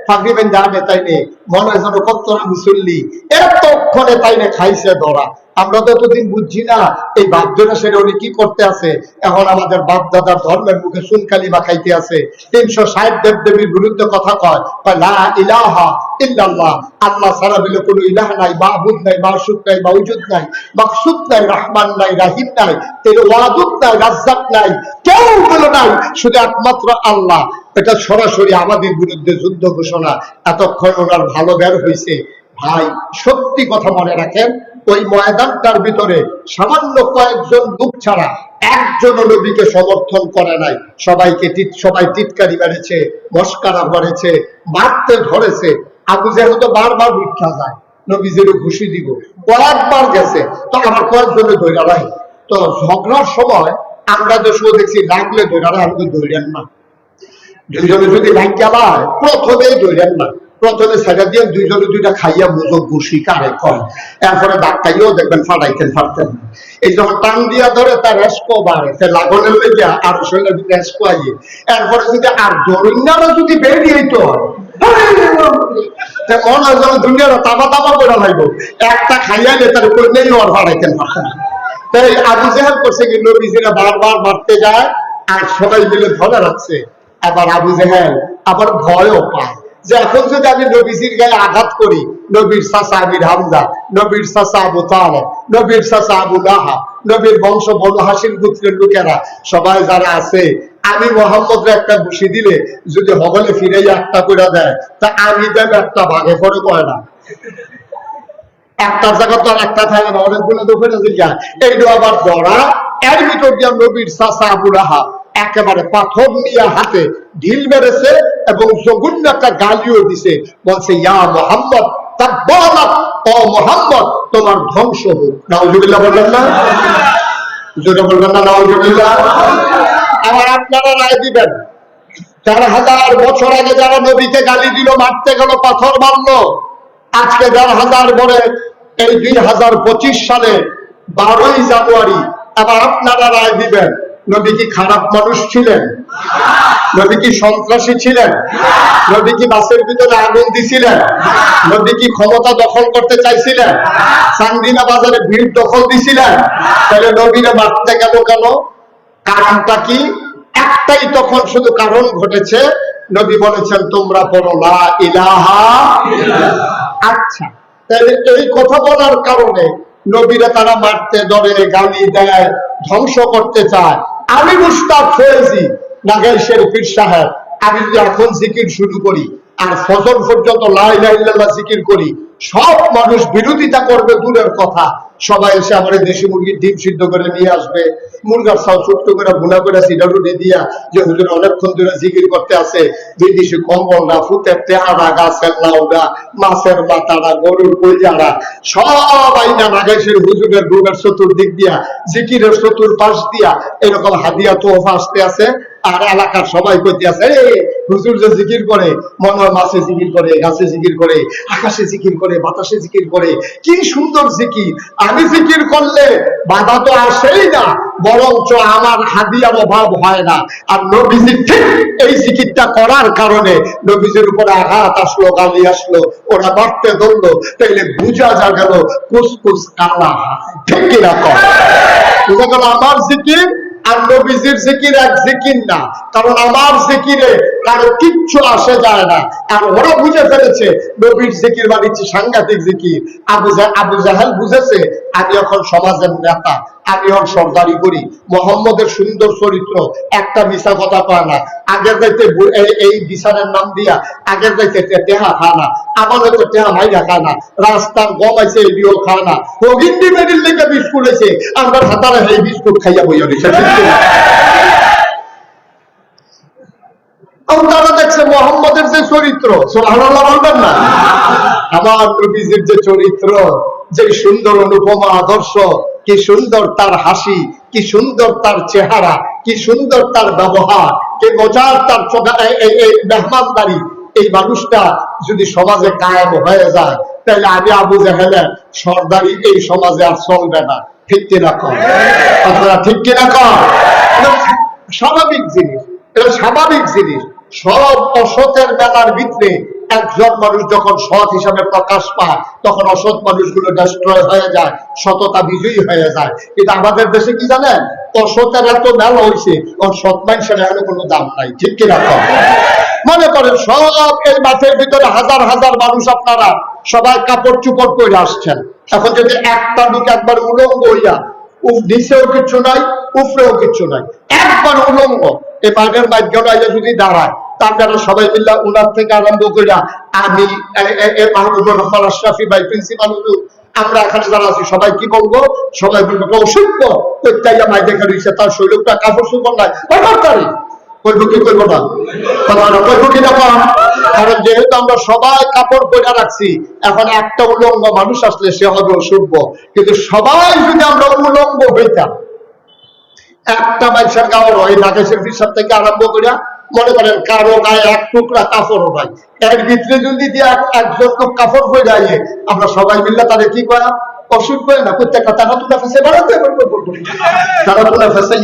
ফাঁকিবেন জানে তাই নে, মনে হয় যেন কত মুসল্লি এতক্ষণে তাই নে খাইছে ধরা। আমরা তো এতদিন বুঝছি না এই বাপদাদা সেটা উনি কি করতে আছে, এখন আমাদের বাপদাদার ধর্মের মুখে সুনকালি বা খাইতে আছে, 360 দেব দেবীর বিরুদ্ধে কথা কয়, লা ইলাহা ইল্লাল্লাহ, আল্লাহ ছাড়া বলে কোনো ইলাহ নাই, মাহবুদ নাই, মাসুদ নাই, মাওজুদ নাই, মাকসুদ নাই, রহমান নাই, রাহিম নাই, তের ওয়াদুদ নাই, রাজ্জাক নাই, কেউ বলে নাই, শুধু একমাত্র আল্লাহ। এটা সরাসরি আমাদের বিরুদ্ধে যুদ্ধ ঘোষণা। এতক্ষণ ওনার ভালো বের হয়েছে। ভাই সত্যি কথা মনে রাখেন, ওই ময়দানটার ভিতরে সামান্য কয়েকজন লোক ছাড়া একজন নবীকে সমর্থন করে নাই। সবাই টিটকারি মেরেছে, মস্কারা করেছে, মারতে ধরেছে। আবু জেহেল তো বারবার ভিক্ষা যায়, নবীজির খুশি দিব, কয়েকবার গেছে, তো আমার কয়েকজনে ধৈর্য নাই। তো ঝগড়ার সময় আমরা যে শো দেখছি, লাগলে ধৈর্য আমাকে ধৈর্যেন না। দুইজনে যদি ভাগ্যা পায় প্রথমেই ধৈর্যেন না, প্রথমে ছেড়ে দিয়ে দুইজনে দুইটা খাইয়া বুঝো ঘুষি কারে কয়, এরপরে ডাক্তাইও দেখবেন ফাটাইতেন ফাটতেন না। এই যখন টান দিয়া ধরে তার রেস্কো বাড়ে, সে লাগনের লেগে আর শরীরের রেস্কো আইয়ে, এরপরে যদি আর দরিন্যারও যদি বেরিয়ে তো মনে হয় যেন দুনিয়ার তাবা তাবা করে লাগবো, একটা খাইয়ালে তার কইলেই আর ফাটাইতেন ফাটতেন না। তাই আবু জেহেল করছে কি, নবীজিরা বারবার মারতে যায় আর সবাই মিলে ধরে রাখছে। আবার আবু জেহেল আবার ভয়ও পায় যে এখন যদি আমি নবীজির গায়ে আঘাত করি, নবীর চাচা আমির হামজা, নবীর চাচা আবু তালেব, নবীর চাচা আবু লাহাব, নবীর বংশ বনু হাসিম গোত্রের লোকেরা সবাই যারা আছে, আমি মোহাম্মদ একটা ঘুষি দিলে যদি হগলে ফিরে একটা করে দেয়, তা আমি দেব একটা ভাগে করে কয় না, একটার জায়গা তো আর একটা থাকে না, অনেকগুলো দোকানে যায়। এইটা আবার ধরা, এর ভিতর দিয়ে নবীর চাচা আবু লাহাব একেবারে পাথর নিয়ে হাতে ঢিল মেরেছে এবং জঘন্য একটা গালিও দিছে, বলছে ইয়া মুহাম্মদ তাকবালাক, ও মুহাম্মদ তোমার ধ্বংস হোক। নাউজুবিল্লাহ বলবেন না? জোরে বলবেন না নাউজুবিল্লাহ? আবার আপনারা রায় দিবেন, ৪,০০০ বছর আগে যারা নবীকে গালি দিল, মারতে গেল, পাথর মারলো, আজকে ১,৫০০ পরে এই ২০২৫ সালে ১২ই জানুয়ারি আবার আপনারা রায় দিবেন, নবী কি খারাপ মানুষ ছিলেন? নবী কি সন্ত্রাসী ছিলেন? নবী কি বাসের ভিতরে আগুন দিছিলেন? নবী কি ক্ষমতা দখল করতে চাইছিলেন? চান্দিনা বাজারে ভিড় দখল দিছিলেন? তাহলে নবীরা মারতে গেল কেন? কারণটা কি? একটাই তখন শুধু কারণ ঘটেছে, নবী বলেছেন তোমরা পড়ো লা ইলাহা ইল্লাল্লাহ। আচ্ছা, তাহলে এই কথা বলার কারণে নবীরা তারা মারতে ধরে, গালি দেয়, ধ্বংস করতে চায়। আমি মুশতাক ফয়েজি নাগাইশের পীর সাহেব, আমি যদি এখন জিকির শুরু করি আর ফজর পর্যন্ত লা ইলাহা ইল্লাল্লাহ জিকির করি, সব মানুষ বিরোধিতা করবে দূরের কথা, সবাই এসে আমার দেশি মুরগির ডিম সিদ্ধ করে নিয়ে আসবে, মুরগার চাল ছোট্ট করে ভুনা করে সিডা রুটি দিয়া, যে হুজুর অনেকক্ষণ ধরে জিকির করতে আছে, বিদেশি কম্বলরা, ফুটের তেহারা, গাছের লাউডা, মাছের মাথারা, গরুর কইজারা, সব আইনা নাগাইশের হুজুরের রুমের চতুর্দিক দিয়া, জিকিরের চতুর্পাশ দিয়া এরকম হাদিয়া তোহফা আসতে আছে। আর এলাকার সবাই কইতে আছে, হুজুর যে জিকির করে, মনে হয় মাছে জিকির করে, গাছে জিকির করে, আকাশে জিকির করে, বাতাসে জিকির করে, কি সুন্দর জিকির। আমি জিকির করলে বাধা তো আসেই না, বরঞ্চ আমার হাদিয়ার অভাব হয় না। আর নবীজি ঠিক এই জিকিরটা করার কারণে নবীজির উপরে আঘাত আসলো, গালি আসলো, ওরা মারতে ধরলো, তাইলে বুঝা যা গেল কুসকুস কালা, ঠিক কিনা কর? বুঝা গেল আমার জিকির আর নবীজির জিকির এক জিকির না, কারণ আমার জিকিরে কারো কিচ্ছু আসে যায় না। আর ওরা বুঝে ফেলেছে নবীর জিকির বানিয়েছে সাংঘাতিক জিকির। আবু জাহেল বুঝেছে আমি এখন সমাজের নেতা, আমি এখন সর্দারি করি, মোহাম্মদের সুন্দর চরিত্র, একটা মিশা কথা পায় না, আগের যাইতে এই বিচারের নাম দিয়া আগের যাইতে টেহা খায় না, আমার হয়তো টেহা মাইরা খায় না, রাস্তার গম আছে এটিও খায় না, হগিন্দি মেডিল লেগে বিস্কুট আছে, আমরা হাতারে এই বিস্কুট খাইয়া বইয়া দিচ্ছে। তারা দেখছে মোহাম্মদের যে চরিত্র, সুবহানাল্লাহ বলবেন না? আমার নবীজির যে চরিত্র, যে সুন্দর অনুপমা আদর্শ, কি সুন্দর তার হাসি, কি সুন্দর তার চেহারা, কি সুন্দর তার ব্যবহার, কি মজার তার মেহমানদারি, এই মানুষটা যদি সমাজে কায়েম হয়ে যায়, তাহলে আমি আবু জেহেলের সর্দারি এই সমাজে আর চলবে না। ঠিক কিনা কর? আপনারা ঠিক কিনা কর? স্বাভাবিক জিনিস, এটা স্বাভাবিক জিনিস। সব অসতের বেলার ভিতরে একজন মানুষ যখন সৎ হিসাবে প্রকাশ পায়, তখন অসৎ মানুষগুলো ডিস্ট্রয় হয়ে যায়, সততা বিজয়ী হয়ে যায়। কিন্তু আমাদের দেশে কি জানেন, অসতের এত মেলা হয়েছে, সৎ মানুষের এখনো কোনো দাম নাই। ঠিক কিনা কর? মনে করেন সব এই মাঠের ভিতরে হাজার হাজার মানুষ, আপনারা সবাই কাপড় চুপড় করে আসছেন, এখন যদি একটা লোক একবার উলঙ্গ হইয়া, নিচেও কিছু নাই, উপরেও কিছু নাই, একবার উলঙ্গ এই মাঠের মাঝখানে যদি দাঁড়ায়, আপনারা সবাই মিল্লা উনার থেকে আরম্ভ করিয়া আমি মাহবুবুর রহমান আশরাফি ভাই, প্রিন্সিপাল হুজুর, আমরা এখানে যারা আছি সবাই কি বলবো? সবাই বলবো অসভ্য প্রত্যেকটা মাই দেখা রয়েছে, তার শরীরটা কাপড় চোপড় নাই, তারি করবো কি করবো না? করবো কি না? কারণ যেহেতু আমরা সবাই কাপড় পরে রাখছি, এখন একটা উলঙ্গ মানুষ আসলে সে হবে অসভ্য। কিন্তু সবাই যদি আমরা উলঙ্গ হইতাম, একটা মানুষের গাওয়ার হয় নাগেশের পিসাব থেকে আরম্ভ করিয়া মনে করেন কারো গায়ে এক টুকরা কাপড়ও নাই, এর ভিতরে যদি দিয়ে একজন লোক কাপড় হয়ে যায়, আমরা সবাই মিললে তাদের কি করা অসুখ করে না প্রত্যেকটা তারা তুলে ফেসে বেড়াতে তারা তুলে ফেসে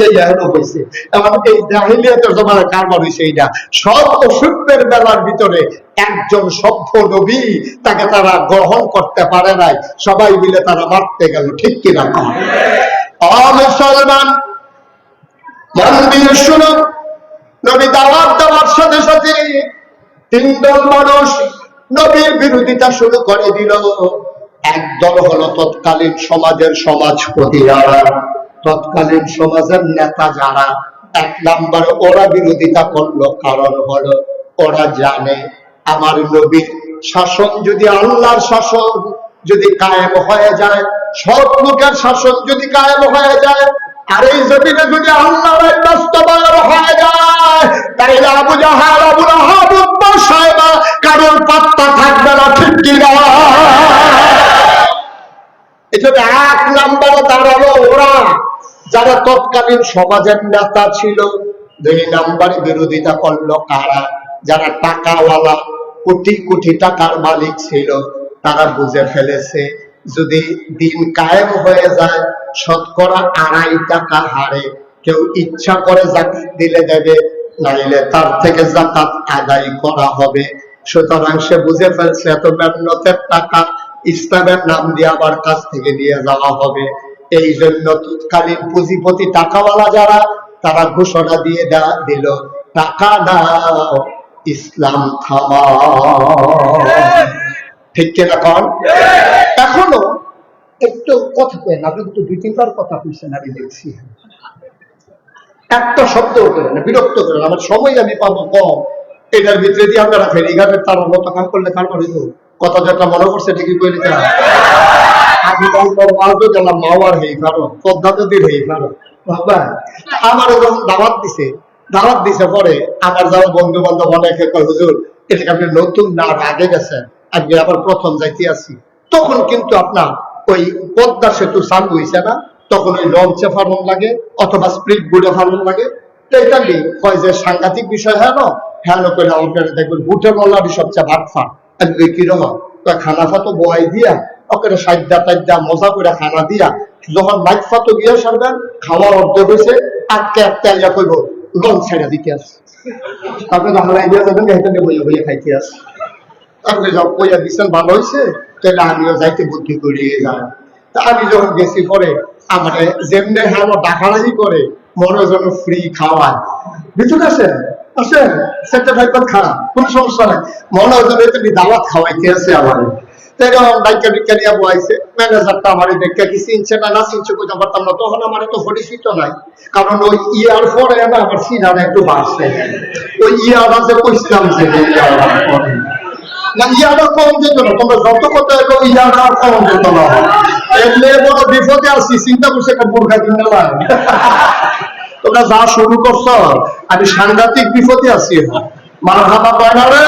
হয়েছে। এমন এই জাহিলিয়াতের জমানার কারবার হয়েছে এইটা। সব অসুখের বেলার ভিতরে একজন সভ্য নবী, তাকে তারা গ্রহণ করতে পারে নাই, সবাই মিলে তারা মারতে গেল। ঠিক কিনা? মুসলমান মন দিয়ে শুনো, নবী দাওয়াত দেওয়ার সাথে সাথে তিনদল মানুষ নবীর বিরোধিতা শুরু করে দিল। একদল হলো তৎকালীন সমাজের সমাজপতিরা, তৎকালীন সমাজের নেতা যারা। এক নাম্বার ওরা বিরোধিতা করলো, কারণ হলো ওরা জানে আমার নবীর শাসন যদি আল্লাহর শাসন যদি কায়েম হয়ে যায়, সব লোকের শাসন যদি কায়েম হয়ে যায়, আর এই জমিনে যদি আল্লাহর বাস্তবায়ন হয়ে যায়, তাইলে আবু জাহাল, আবু লাহাব, উতবা, শায়বা কারোর পাত্তা থাকবে না। ঠিক কিনা? এজন্য এক নাম্বারে দাঁড়ালো ওরা যারা তৎকালীন সমাজের নেতা ছিল। দুই নাম্বারে বিরোধিতা করলো কারা? যারা টাকাওয়ালা, কোটি কোটি টাকার মালিক ছিল। তারা বুঝে ফেলেছে যদি দিন কায়েম হয়ে যায়, শতকরা 2.5 টাকা হারে কেউ ইচ্ছা করে জাকাত দিলে দেবে, নাইলে তার থেকে জাকাত আদায় করা হবে। সুতরাং সে বুঝে ফেলছে এত মেহনতের টাকা ইসলামের নাম দিয়ে আমার কাছ থেকে নিয়ে যাওয়া হবে। এই জন্য তৎকালীন পুঁজিপতি টাকাওয়ালা যারা, তারা ঘোষণা দিয়ে দিল, টাকা দাও, ইসলাম থামাও। ঠিক কিনা কন? এখনো একটু কথা কেন, আপনি কিন্তু 2-3বার কথা বলছেন, আমি দেখছি একটা শব্দ করেন, বিরক্ত করেন, আমার সময় আমি পাবো কম। এটার ভিতরে দিয়ে আপনারা ফেরিঘাটের তার মতো কাম করলে কার পারিত কথা যেটা মনে করছে ঠিকই করে নিতে হবে। আমি গেলাম মাওয়ার হেই পারো, পদ্মা নদীর হেই পারো বাবা। আমারও যখন দাওয়াত দিছে পরে আমার যারা বন্ধু বান্ধব অনেকে কয়, হুজুর এটাকে আপনি নতুন না আগে গেছেন, আজকে আবার প্রথম যাইতে আসি। তখন কিন্তু আপনার ওই পদ্মা সেতু চালু হয়েছে না, তখন ওই লঞ্চে ফার্ম লাগে অথবা স্প্রিট বোর্ডে ফার্ম লাগে। এটাকে কয় যে সাংঘাতিক বিষয় হয় না, হ্যাঁ করে আপনারা দেখবেন হোটেল ওয়ালারই সবচেয়ে ভাত ফান কিরকম খানা ফাতো বয়াই দিয়া ওকে সাইডা টাইডা মজা করে খানা দিয়া, যখন মাইক ফাতো গিয়ে সারবেন খাওয়ার অর্ধেক হয়েছে, আটকে আলিয়া করবো লঞ্চ ছেড়ে দিতে আসে। তারপরে হালাই দিয়ে যাবেন এখানে বইয়ে বইয়ে খাইতে আসে। তারপরে যখন বইয়া দিচ্ছেন ভালো হয়েছে, তাহলে আমিও যাইতে বুদ্ধি করিয়ে যাই। তা আমি যখন গেছি পরে আমার যেমনি হ্যাঁ ডাকারাজি করে মনে যেন ফ্রি খাওয়ায়, ভিতরে আসেন আসেন সেটা ভাইপাত খারাপ কোনো সমস্যা নাই, মনে হয় যেন তুমি দাওয়াত খাওয়াইতে আছে আমার। ম্যানেজারটা আমার দেখে কি চিনছে না না চিনছে কইতে পারতাম না, তখন আমার তো পরিচিত নাই। কারণ ওই ইয়ার পরে আমার সিনারা একটু বাড়ছে, ওই ইয়ারা যে কইছিলাম যে না ইয়ারা কম যেত না, তোমরা যত কথা ইয়ারা কম যেত না। এমনি বড় বিপদে আসছি, চিন্তা করছে একটা বোরখা কিনে লাগ। তোমরা যা শুরু করছো আমি সাংঘাতিক বিপদে আছি। মার হাতা পায় না রে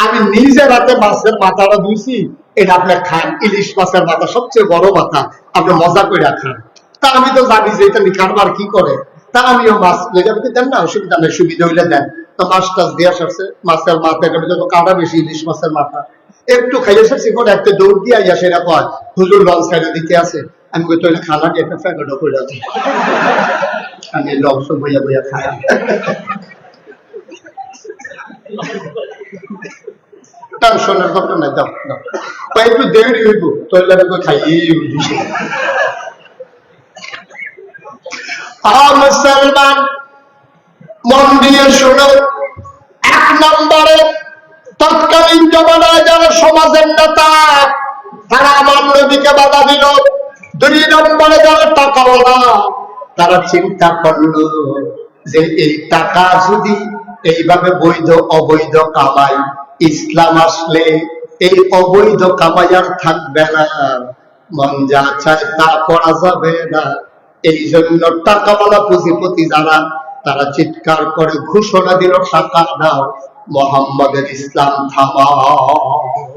আমি নিজে রাতে মাছের মাথাটা ধুইছি, এটা আপনার খান, ইলিশ মাছের মাথা সবচেয়ে বড় মাথা, আপনি মজা করে খান। তা আমি তো জানি যে এটা কারবার কি করে, তা আমিও মাছ দেন না, অসুবিধা নেই, সুবিধা হইলে দেন। তো মাছ টাছ দিয়ে আসছে, মাছের মাথা এটা কাটা বেশি, ইলিশ মাছের মাথা একটু খাইয়ে এসেছি পরে একটা দৌড় দিয়ে আইয়া সেটা কয় হুজুর লঞ্চ সাইডে দিতে আছে। আমি কই তো খানা দিয়ে একটা ফ্যাগটো করে আছি, আমি লঞ্চ বইয়া বইয়া খাই। টেনশনের কথা নাই, দাও দাও একটু দেরি হইব, তৈলে খাইয়ে মুসলমান মন দিয়ে শোনো। 1 নম্বরে তৎকালীন জমানায় যারা সমাজের নেতা, তারা আমার নবীকে বাধা দিল। 2 নম্বরে যারা টাকাওয়ালা, তারা চিন্তা করলো যে এই টাকা যদি এইভাবে বৈধ অবৈধ কামাই, ইসলাম আসলে এই অবৈধ কামাই আর থাকবে না, মন যা চায় তা করা যাবে না। এই জন্য টাকাওয়ালা পুঁজিপতি যারা, তারা চিৎকার করে ঘোষণা দিল, টাকা দাও, মোহাম্মদের ইসলাম থামাও।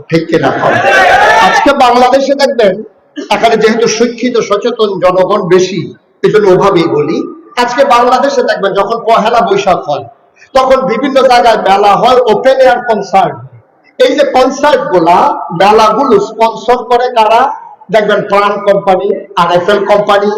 ঠিক কিনা? আজকে বাংলাদেশে দেখবেন, এখানে যেহেতু শিক্ষিত সচেতন জনগণ বেশি, এই জন্য ওভাবেই বলি, আজকে বাংলাদেশে দেখবেন যখন পহেলা বৈশাখ হয় তখন বিভিন্ন জায়গায় মেলা হয়, ওপেন এয়ার কনসার্ট। এই যে কনসার্ট গুলা, মেলাগুলো স্পন্সর করে কারা? দেখবেন প্রাণ কোম্পানি, RFL কোম্পানি,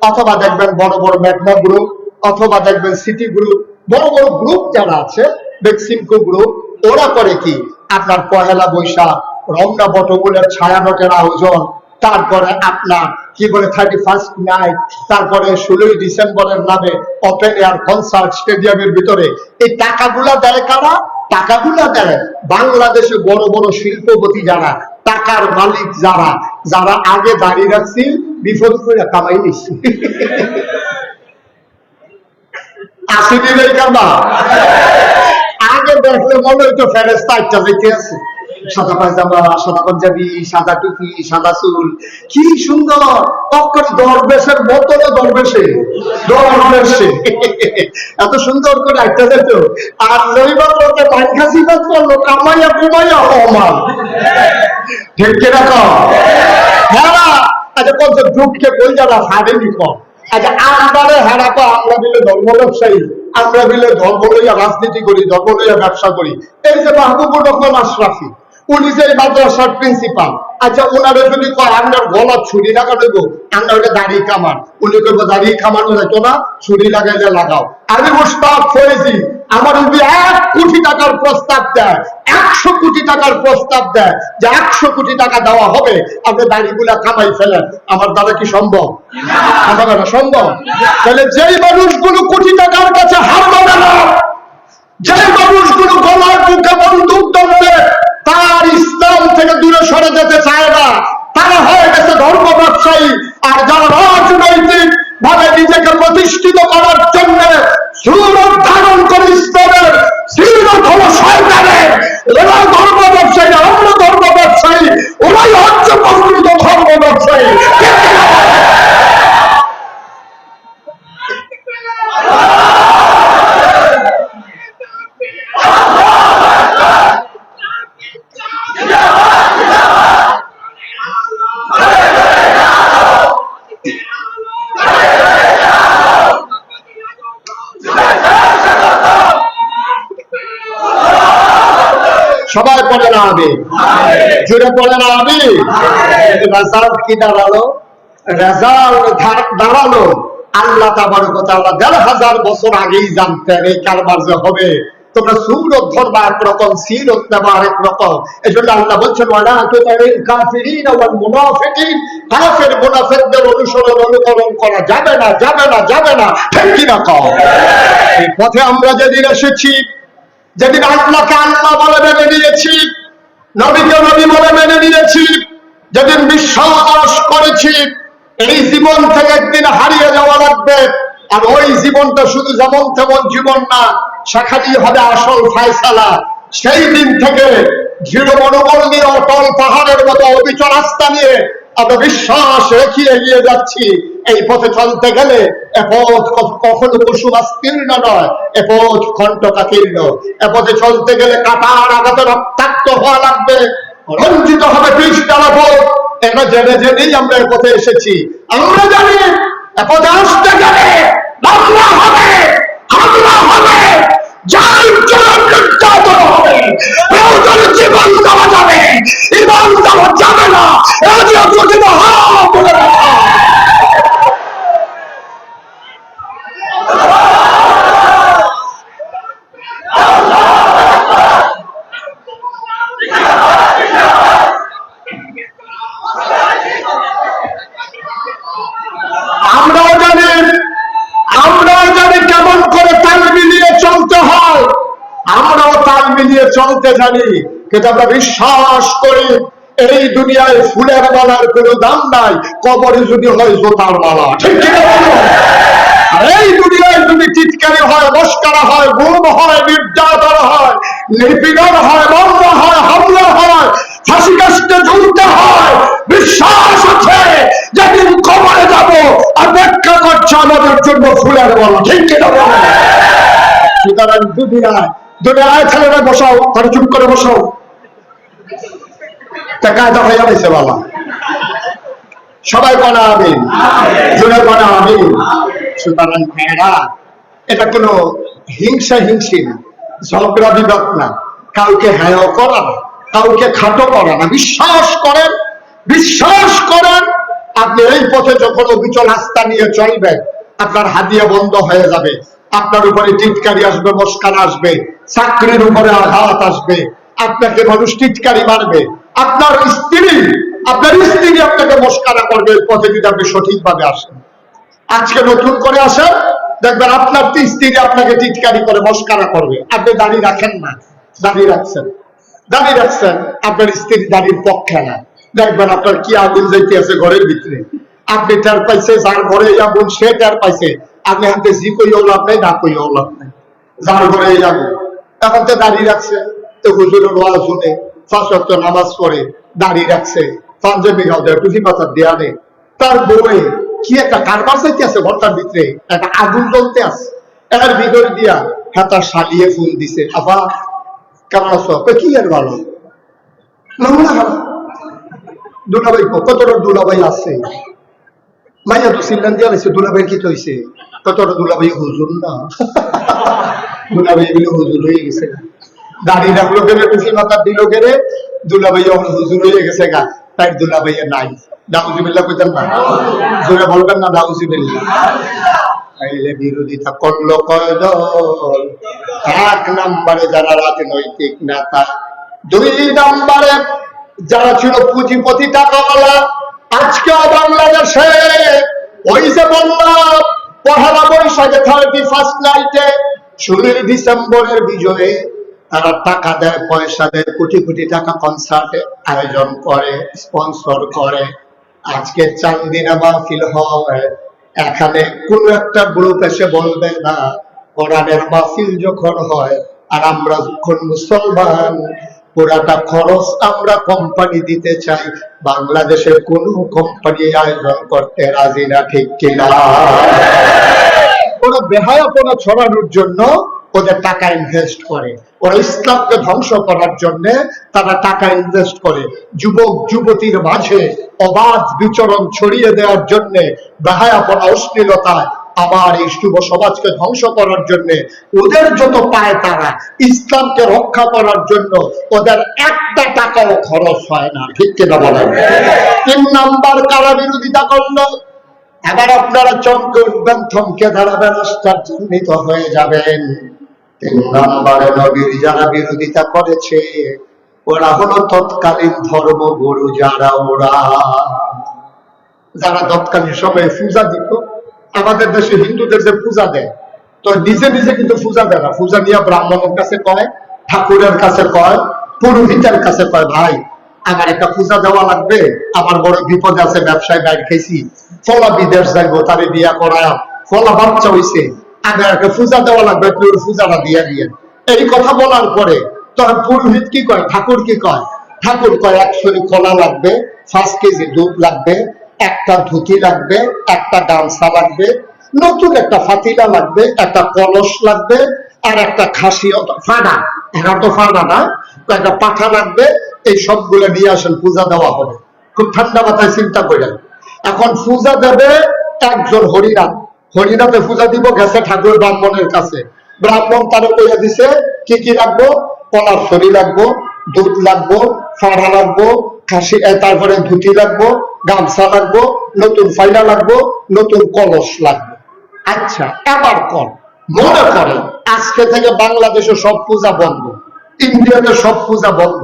অথবা দেখবেন বড় বড় মেঘনা গ্রুপ, অথবা দেখবেন সিটি গ্রুপ, বড় বড় গ্রুপ যারা আছে, বেক্সিমকো গ্রুপ। ওরা করে কি, আপনার পহেলা বৈশাখ, রমনা বটমূলের ছায়ানটের আয়োজন, তারপরে আপনার কি বলে 31st নাইট, তারপরে 16ই ডিসেম্বরের নামে ওপেন এয়ার কনসার্ট স্টেডিয়ামের ভিতরে। এই টাকাগুলা দেয় কারা? টাকাগুলা দেয় বাংলাদেশে বড় বড় শিল্পপতি যারা, টাকার মালিক যারা, যারা আগে দাঁড়িয়ে রাখছি বিপদ করে কামাই নিচ্ছি। আসেনি রে কামা, আগে দেখলে মনে হইতো ফেরেস্তা একটা দেখে আছে, সাদা পায়জামা, সাদা পাঞ্জাবি, সাদা টুপি, সাদা চুল, কি সুন্দর, অক্ষর দরবেশের মতো দরবেশে দরবেশে এত সুন্দর করে একটা যেত। আর রবিবার লোকে পাঙ্খাসি বাদ করলো, কামাইয়া কুমাইয়া অমান। ঠিক কিরকম? হ্যাঁ, আচ্ছা কোন দুঃখে বই যারা হারেনি কম। আচ্ছা আমরা হারাপা, আমরা মিলে ধর্ম ব্যবসায়ী, আমরা মিলে ধর্ম লইয়া রাজনীতি করি, ধর্ম লইয়া ব্যবসা করি। এই যে মাহবুবুর রহমান আশরাফি, উনি যে মাদ্রাসার প্রিন্সিপাল, আচ্ছা ওনারে যদি কয় আপনার গলা ছুরি লাগা দেবো, আমরা ওটা দাড়ি কামান, উনি করবো দাড়ি কামানো যেত না, ছুরি লাগাইলে লাগাও। আমি মুশতাক ফয়েজি, আমার যদি 1 কোটি টাকার প্রস্তাব দেয়, 100 কোটি টাকার প্রস্তাব দেয় যে 100 কোটি টাকা দেওয়া হবে, আপনি দাড়িগুলা কামাই ফেলেন, আমার দ্বারা কি সম্ভব? আমার দ্বারা সম্ভব? তাহলে যেই মানুষগুলো কোটি টাকার কাছে হার মানে না, যে মানুষগুলো গলার মুখে বন্দুক ধরবে, তার ইসলাম থেকে দূরে সরে যেতে চায় না, তারা হয়ে গেছে ধর্ম ব্যবসায়ী। আর যারা রাজনৈতিক ভাবে নিজেকে প্রতিষ্ঠিত করার জন্য সুরত ধারণ করে ইসলামের সুরত হলো শয়তানের, ওরা ধর্ম ব্যবসায়ী, আমরা ধর্ম ব্যবসায়ী, ওরাই হচ্ছে প্রকৃত ধর্ম ব্যবসায়ী। সবাই পড়ে না আমি, জুড়ে পড়ে না আমি। রেজাল্ট কি দাঁড়ালো? রেজাল্ট দাঁড়ালো আল্লাহ তাবারক ওয়া তাআলা ১,৫০০ বছর আগেই জানতেন এই কারবার যে হবে। তোমরা সুরত ধরবা একরকম, সিরত নেবা আরেক রকম। এই জন্য আল্লাহ বলছেন ওয়ালা তুতিল কাফিরিন ওয়াল মুনাফিকিন, কাফের মুনাফিকদের অনুসরণ অনুকরণ করা যাবে না, যাবে না, যাবে না। ঠিক কি না কও? এই পথে আমরা যেদিন এসেছি, যেদিন আল্লাহকে আল্লাহ বলে মেনে নিয়েছি, নবীকে নবী বলে মেনে নিয়েছি, যেদিন বিশ্বাস করেছি এই জীবন থেকে একদিন হারিয়ে যাওয়া লাগবে, আর ওই জীবনটা শুধু যেমন তেমন জীবন না, সেখানেই হবে আসল ফায়সালা। সেই দিন থেকে দৃঢ় মনোবল নিয়ে, অটল পাহাড়ের মতো অবিচল আস্থা নিয়ে আমরা বিশ্বাস রেখে এগিয়ে যাচ্ছি। এই পথে চলতে গেলে এ পথ কখনো কুসুমাস্তীর্ণ নয়, এ পথ কণ্টকাকীর্ণ। এ পথে চলতে গেলে কাঁটার আঘাতে রক্তাক্ত হওয়া লাগবে, রঞ্জিত হবে পৃষ্ঠালা পথ। এটা জেনে জেনেই আমরা এ পথে এসেছি। আমরা জানি এ পথে আসতে গেলে বাংলা হবে, হামলা হবে, যার জন্য নির্যাতন হবে, প্রয়োজনে জীবন দেওয়া যাবে, ইমান দেওয়া যাবে না। বলে আমরাও জানি কেমন করে তাল মিলিয়ে চলতে হয়, আমরাও তাল মিলিয়ে চলতে জানি। কিন্তু আমরা বিশ্বাস করি এই দুনিয়ায় ফুলের মালার কোনো দাম নাই, কবরে যদি হয় জোতার মালা। ঠিক কিনা বলো? আর এই দুনিয়ায় যদি চিৎকারি হয়, মস্করা হয়, গুম হয়, নির্যাতন হয়, নিপীড়ন হয়, মামলা হয়, হামলা হয়, ফাঁসি কাস্টে ঝুলতে হয়, বিশ্বাস আছে যেদিন কবরে যাব অপেক্ষা করছে আমাদের জন্য ফুলের বলা, ঠিক কিনা বলেন? সুতরাং দুনিয়ায় ছেলেরা বসাও, তারা চুপ করে বসাও, তা কায়দা হয়ে গেছে বাবা। সবাই বলা আমিন, জোরে বলা আমিন। সুতরাং ভাইয়েরা, এটা কোনো হিংসি না, ঝগড়া বিবাদ না, কাউকে হেয় করা না, কাউকে খাটো করা না। বিশ্বাস করেন আপনি এই পথে যখন অবিচল আস্থা নিয়ে চলবেন, আপনার হাদিয়া বন্ধ হয়ে যাবে, আপনার উপরে টিটকারি আসবে, মস্কারা আসবে, চাকরির উপরে আঘাত আসবে, আপনাকে মানুষ টিটকারি মারবে, আপনার স্ত্রী আপনাকে মস্কারা করবে, পথে যদি আপনি সঠিকভাবে আসেন। আজকে নতুন করে আসেন, দেখবেন আপনার স্ত্রী আপনাকে টিটকারি করে, মস্কারা করবে। আপনি দাড়ি রাখেন না, দাড়ি রাখছেন, আপনার স্ত্রী দাড়ির পক্ষে না, দেখবেন আপনার কি আগুন যাইতে আছে ঘরের ভিতরে। আপনি টের পাইছে, যার ঘরে আগুন সে টের পাইছে, আপনি হাতে জি কইও লাভ নাই, না কইও লাভ নাই, যার ঘরে আগুন। এখন তো দাঁড়িয়ে রাখছে, তো হুজুরের ওয়াজ শুনে 5 ওয়াক্ত নামাজ পড়ে দাঁড়িয়ে রাখছে, পাঞ্জাবি গাউদে টুপি পাতা দেয়া নেই, তার বউয়ে কি একটা কারবার চাইতে আছে ঘরটার ভিতরে, একটা আগুন জ্বলতে আছে, এর ভিতর দিয়া হাতা শালিয়ে ফোন দিছে, আবার কেমন আছো? কি আর ভালো, দুলাভাই কতটা দুলাভাই আছে, মাইয়া তো সিল্লান দিয়া লাগছে, দুলাভাই কি হয়েছে? কতটা দুলাভাই হুজুর না, দুলাভাই গুলো হুজুর হয়ে গেছে, দাড়ি রাখলো গেলে, টুপি মাথা দিল গেলে, দুলাভাই হুজুর হয়ে গেছে গা, তাই দুলাভাইয়া নাই। নাউজুবিল্লাহ কইতেন না, জোরে বলবেন না নাউজুবিল্লাহ। তাইলে বিরোধিতা করলো কয় দল? 1 নম্বরে যারা রাজনৈতিক নেতা, 2 নম্বরে যারা ছিল পুঁজিপতি টাকাওয়ালা। আজকে বাংলাদেশে ওই যে বললাম, পহেলা বৈশাখে 31st নাইটে 16 ডিসেম্বরের বিজয়ে তারা টাকা দেয়, পয়সা দেয়, কোটি কোটি টাকা কনসার্টে আয়োজন করে, স্পন্সর করে। আজকে চান্দিনা মাহফিল হয়, এখানে কোন একটা গ্রুপ এসে বলবে না, কোরআনের মাহফিল যখন হয় আর আমরা যখন মুসলমান, পুরাটা খরচ আমরা কোম্পানি দিতে চাই, বাংলাদেশের কোন কোম্পানি আয়োজন করতে রাজি না, ঠিক কিনা? ওরা বেহায়াপনা ছড়ানোর জন্য ওদের টাকা ইনভেস্ট করে, ওরা ইসলামকে ধ্বংস করার জন্য তারা টাকা ইনভেস্ট করে, যুবক যুবতীর মাঝে অবাধ বিচরণ ছড়িয়ে দেওয়ার জন্য, বেহায়াপনা অশ্লীলতায় আবার এই যুব সমাজকে ধ্বংস করার জন্য ওদের যত পায়, তারা ইসলামকে রক্ষা করার জন্য ওদের একটা টাকাও খরচ হয় না, ঠিক কিনা বলেন? 3 নম্বর কারা বিরোধিতা করলো? আবার আপনারা চমকে উঠবেন, থমকে দাঁড়াবেন, আশ্চর্যান্বিত হয়ে যাবেন। 3 নম্বরে নবীর যারা বিরোধিতা করেছে, ওরা হলো তৎকালীন ধর্মগুরু, যারা তৎকালীন সময়ে পূজা দিত। আমাদের দেশে হিন্দুদের যে পূজা দেয়, তো নিজে নিজে কিন্তু পূজা দেয় না, পূজা নিয়ে ব্রাহ্মণের কাছে কয়, ঠাকুরের কাছে কয়, পুরোহিতের কাছে কয়, ভাই আমার একটা পূজা দেওয়া লাগবে, আমার বড় বিপদ আছে, ব্যবসায় বাইর খাইছি, ফলা বিদেশ যাইবো, তারে বিয়া করায়, ফলা বাচ্চা হইছে, আমার একটা পূজা দেওয়া লাগবে, তুই পূজাটা দিয়ে দিয়ে। এই কথা বলার পরে তখন পুরোহিত কি কয়, ঠাকুর কি কয়? ঠাকুর কয় 1 শরী কলা লাগবে, 5 কেজি দুধ লাগবে, একটা ধুতি লাগবে, একটা গামছা লাগবে, নতুন একটা ফাতিলা লাগবে, একটা কলস লাগবে, আর একটা খাসি ফাড়া, এখন তো ফাড়া না, একটা পাঠা লাগবে। এই সবগুলো নিয়ে আসেন, পূজা দেওয়া হবে। খুব ঠান্ডা মাথায় চিন্তা করেন। এখন পূজা দেবে একজন হরিনাথ, হরিনাথে পূজা দিব, গেছে ঠাকুর ব্রাহ্মণের কাছে, ব্রাহ্মণ তারা কইয়া দিছে কি কি লাগবো, কলার শরী লাগবো, দুধ লাগবো, ফাড়া লাগবো, খাসি, তারপরে ধুতি লাগবো, গামছা লাগবো, নতুন ফাইলা লাগবো, নতুন কলস লাগবে। আচ্ছা, এবার মনে করেন আজকে থেকে বাংলাদেশে সব পূজা বন্ধ, ইন্ডিয়াতে সব পূজা বন্ধ,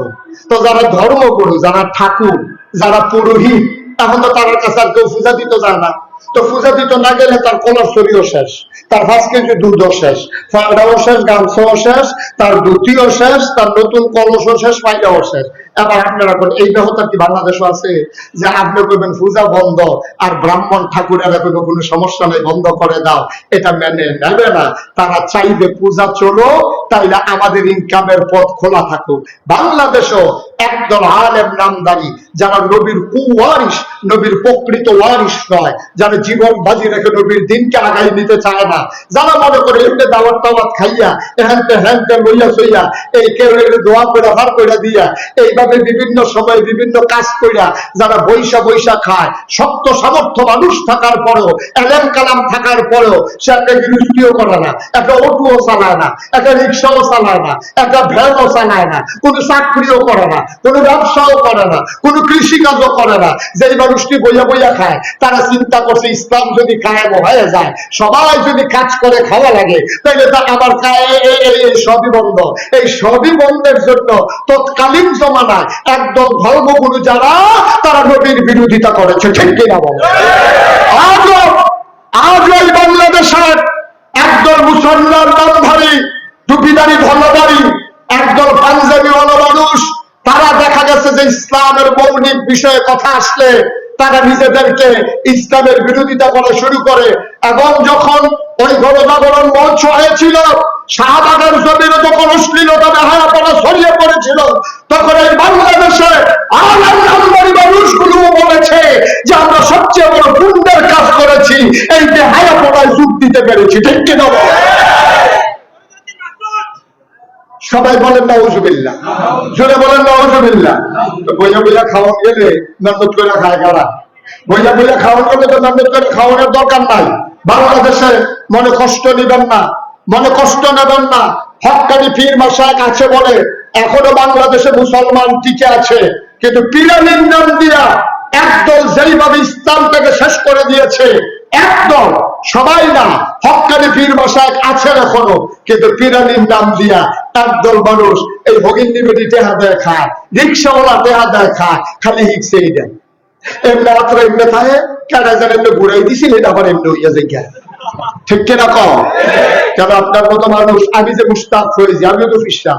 তো যারা ধর্মগুরু, যারা ঠাকুর, যারা পুরোহিত, এখন তো তার কাছে আর কেউ পূজা দিতে যায় না। তো পূজা দিতে না গেলে তার কলার শরীরও শেষ, তার 5 কেজি দুধও শেষ, ফাড়াও শেষ, গামছাও শেষ, তার ধুতিও শেষ, তার নতুন কলসও শেষ, পাইটাও শেষ। এবার আপনারা কোন এই ব্যবস্থা কি বাংলাদেশও আছে যে আপনি করবেন পূজা বন্ধ আর ব্রাহ্মণ ঠাকুরেরা কোনো কোনো সমস্যা নেই বন্ধ করে দাও, এটা মেনে নেবে না। তারা চাইবে পূজা চলো, তাইলে আমাদের ইনকামের পথ খোলা থাকুক। বাংলাদেশও একদল আলেম নামদারি যারা নবীর কুওয়ারিশ, নবীর প্রকৃত ওয়ারিশ নয়, যারা জীবন বাজি রেখে নবীর দিনকে আগাই নিতে চায় না, যারা মনে করে এমনি দাওয়াত টাওয়াত খাইয়া এখানতে হ্যানতে লইয়া সইয়া এই কেউ দোয়া করে হার করে দিয়া এইভাবে বিভিন্ন সময় বিভিন্ন কাজ কইরা যারা বৈশা বৈশা খায়, শক্ত সামর্থ্য মানুষ থাকার পরেও, এলেম কালাম থাকার পরেও সে একটা গৃহস্থিও করে না, একটা অটোও চালায় না, একটা রিক্সাও চালায় না, একটা ভ্যানও চালায় না, কোনো চাকরিও করে না, কোনো ব্যবসাও করে না, কোনো কৃষিকাজও করে না। যেই মানুষটি বইয়া বইয়া খায় তারা চিন্তা করছে ইসলাম যদি কায়েম হয়ে যায়, সবাই যদি কাজ করে খাওয়া লাগে, তাহলে তা আমার এই সবই বন্ধ। এই সবই বন্ধের জন্য তৎকালীন জমানায় একদল ধর্মগুরু যারা তারা নবীর বিরোধিতা করেছে, ঠিক কিনা বলে? আজ এই বাংলাদেশের একদল মুসলমান নামধারী টুপিদারি ধর্মধারী একদল পাঞ্জাবি ওয়ালা মানুষ, তারা দেখা গেছে যে ইসলামের মৌলিক বিষয়ে কথা আসলে তারা নিজেদেরকে ইসলামের বিরোধিতা করা শুরু করে। এবং যখন ওই গণজাগরণ মঞ্চ হয়েছিল, শাহবাগের জমিনে যখন অশ্লীলতা বেহায়াপনা ছড়িয়ে পড়েছিল, তখন এই বাংলাদেশে আলেম নামধারী মানুষগুলো বলেছে যে আমরা সবচেয়ে বড় পুণ্যের কাজ করেছি, এই বেহায়াপনায় যোগ দিতে পেরেছি, ঠিক কিনা? সবাই বলেন নাউজুবিল্লাহ, জোরে বলেন নাউজুবিল্লাহ। বইয়া বইয়া খাওয়ান গেলে মেহনত করে খায় কারা? বইয়া বইয়া খাওয়ান গেলে তো মেহনত করে খাওয়ানোর দরকার নাই। বাংলাদেশে মনে কষ্ট নেবেন না, মনে কষ্ট নেবেন না। হক্কানি পীর মাশায়েখ আছে বলে এখনো বাংলাদেশে মুসলমান টিকে আছে, কিন্তু পীরানির নাম দিয়া একদল যেইভাবে ইসলামটাকে শেষ করে দিয়েছে, একদল, সবাই না, হক্কানি পীর মাশায়েখ আছেন এখনো, কিন্তু পীরানির নাম দিয়া একদল মানুষ এই ভগিনী বেটি টেহা দেয় খায়, রিক্সাওয়ালা টেহা দেয় খায়, খালি হিকসেই দেয়। এমনি রাত্রে এমনি থাকে, কেন যেন এমনি ঘুরাই দিছিল, এটা আবার এমনি হইয়া যায়, ঠিক কিনা কম? কেন আপনার মতো মানুষ, আমি যে মুস্তাক হয়েছি, আমিও তো ফিসা,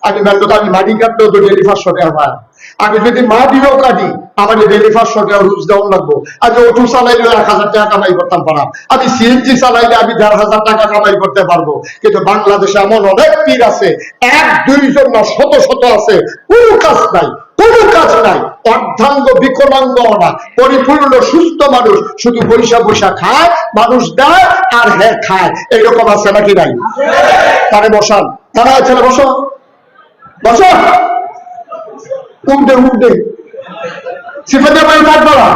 আমি মেহনত, আমি মাটি কাটতেও তো ডেলি 500 টাকা পাই। আমি যদি মাটিও কাটি আমার ডেলি 500 টাকা রুজ দেওয়া লাগবো। আমি অটো চালাইলে 1000 টাকা কামাই করতাম পারাম, আমি সিএনজি চালাইলে আমি 1500 টাকা কামাই করতে পারবো। কিন্তু বাংলাদেশে এমন অনেক পীর আছে, 1-2 জন না, শত শত আছে, কোনো কাজ নাই, কোনো কাজ নাই, অর্ধাঙ্গ বিকলাঙ্গ না, পরিপূর্ণ সুস্থ মানুষ, শুধু বৈশা বৈশা খায়, মানুষ দেয় আর হ্যাঁ খায়, এইরকম আছে নাকি নাই? তারে বসান, তারা আছে না, বসো বসো, উঠে উঠে সিফাতে পাই থাকবো না,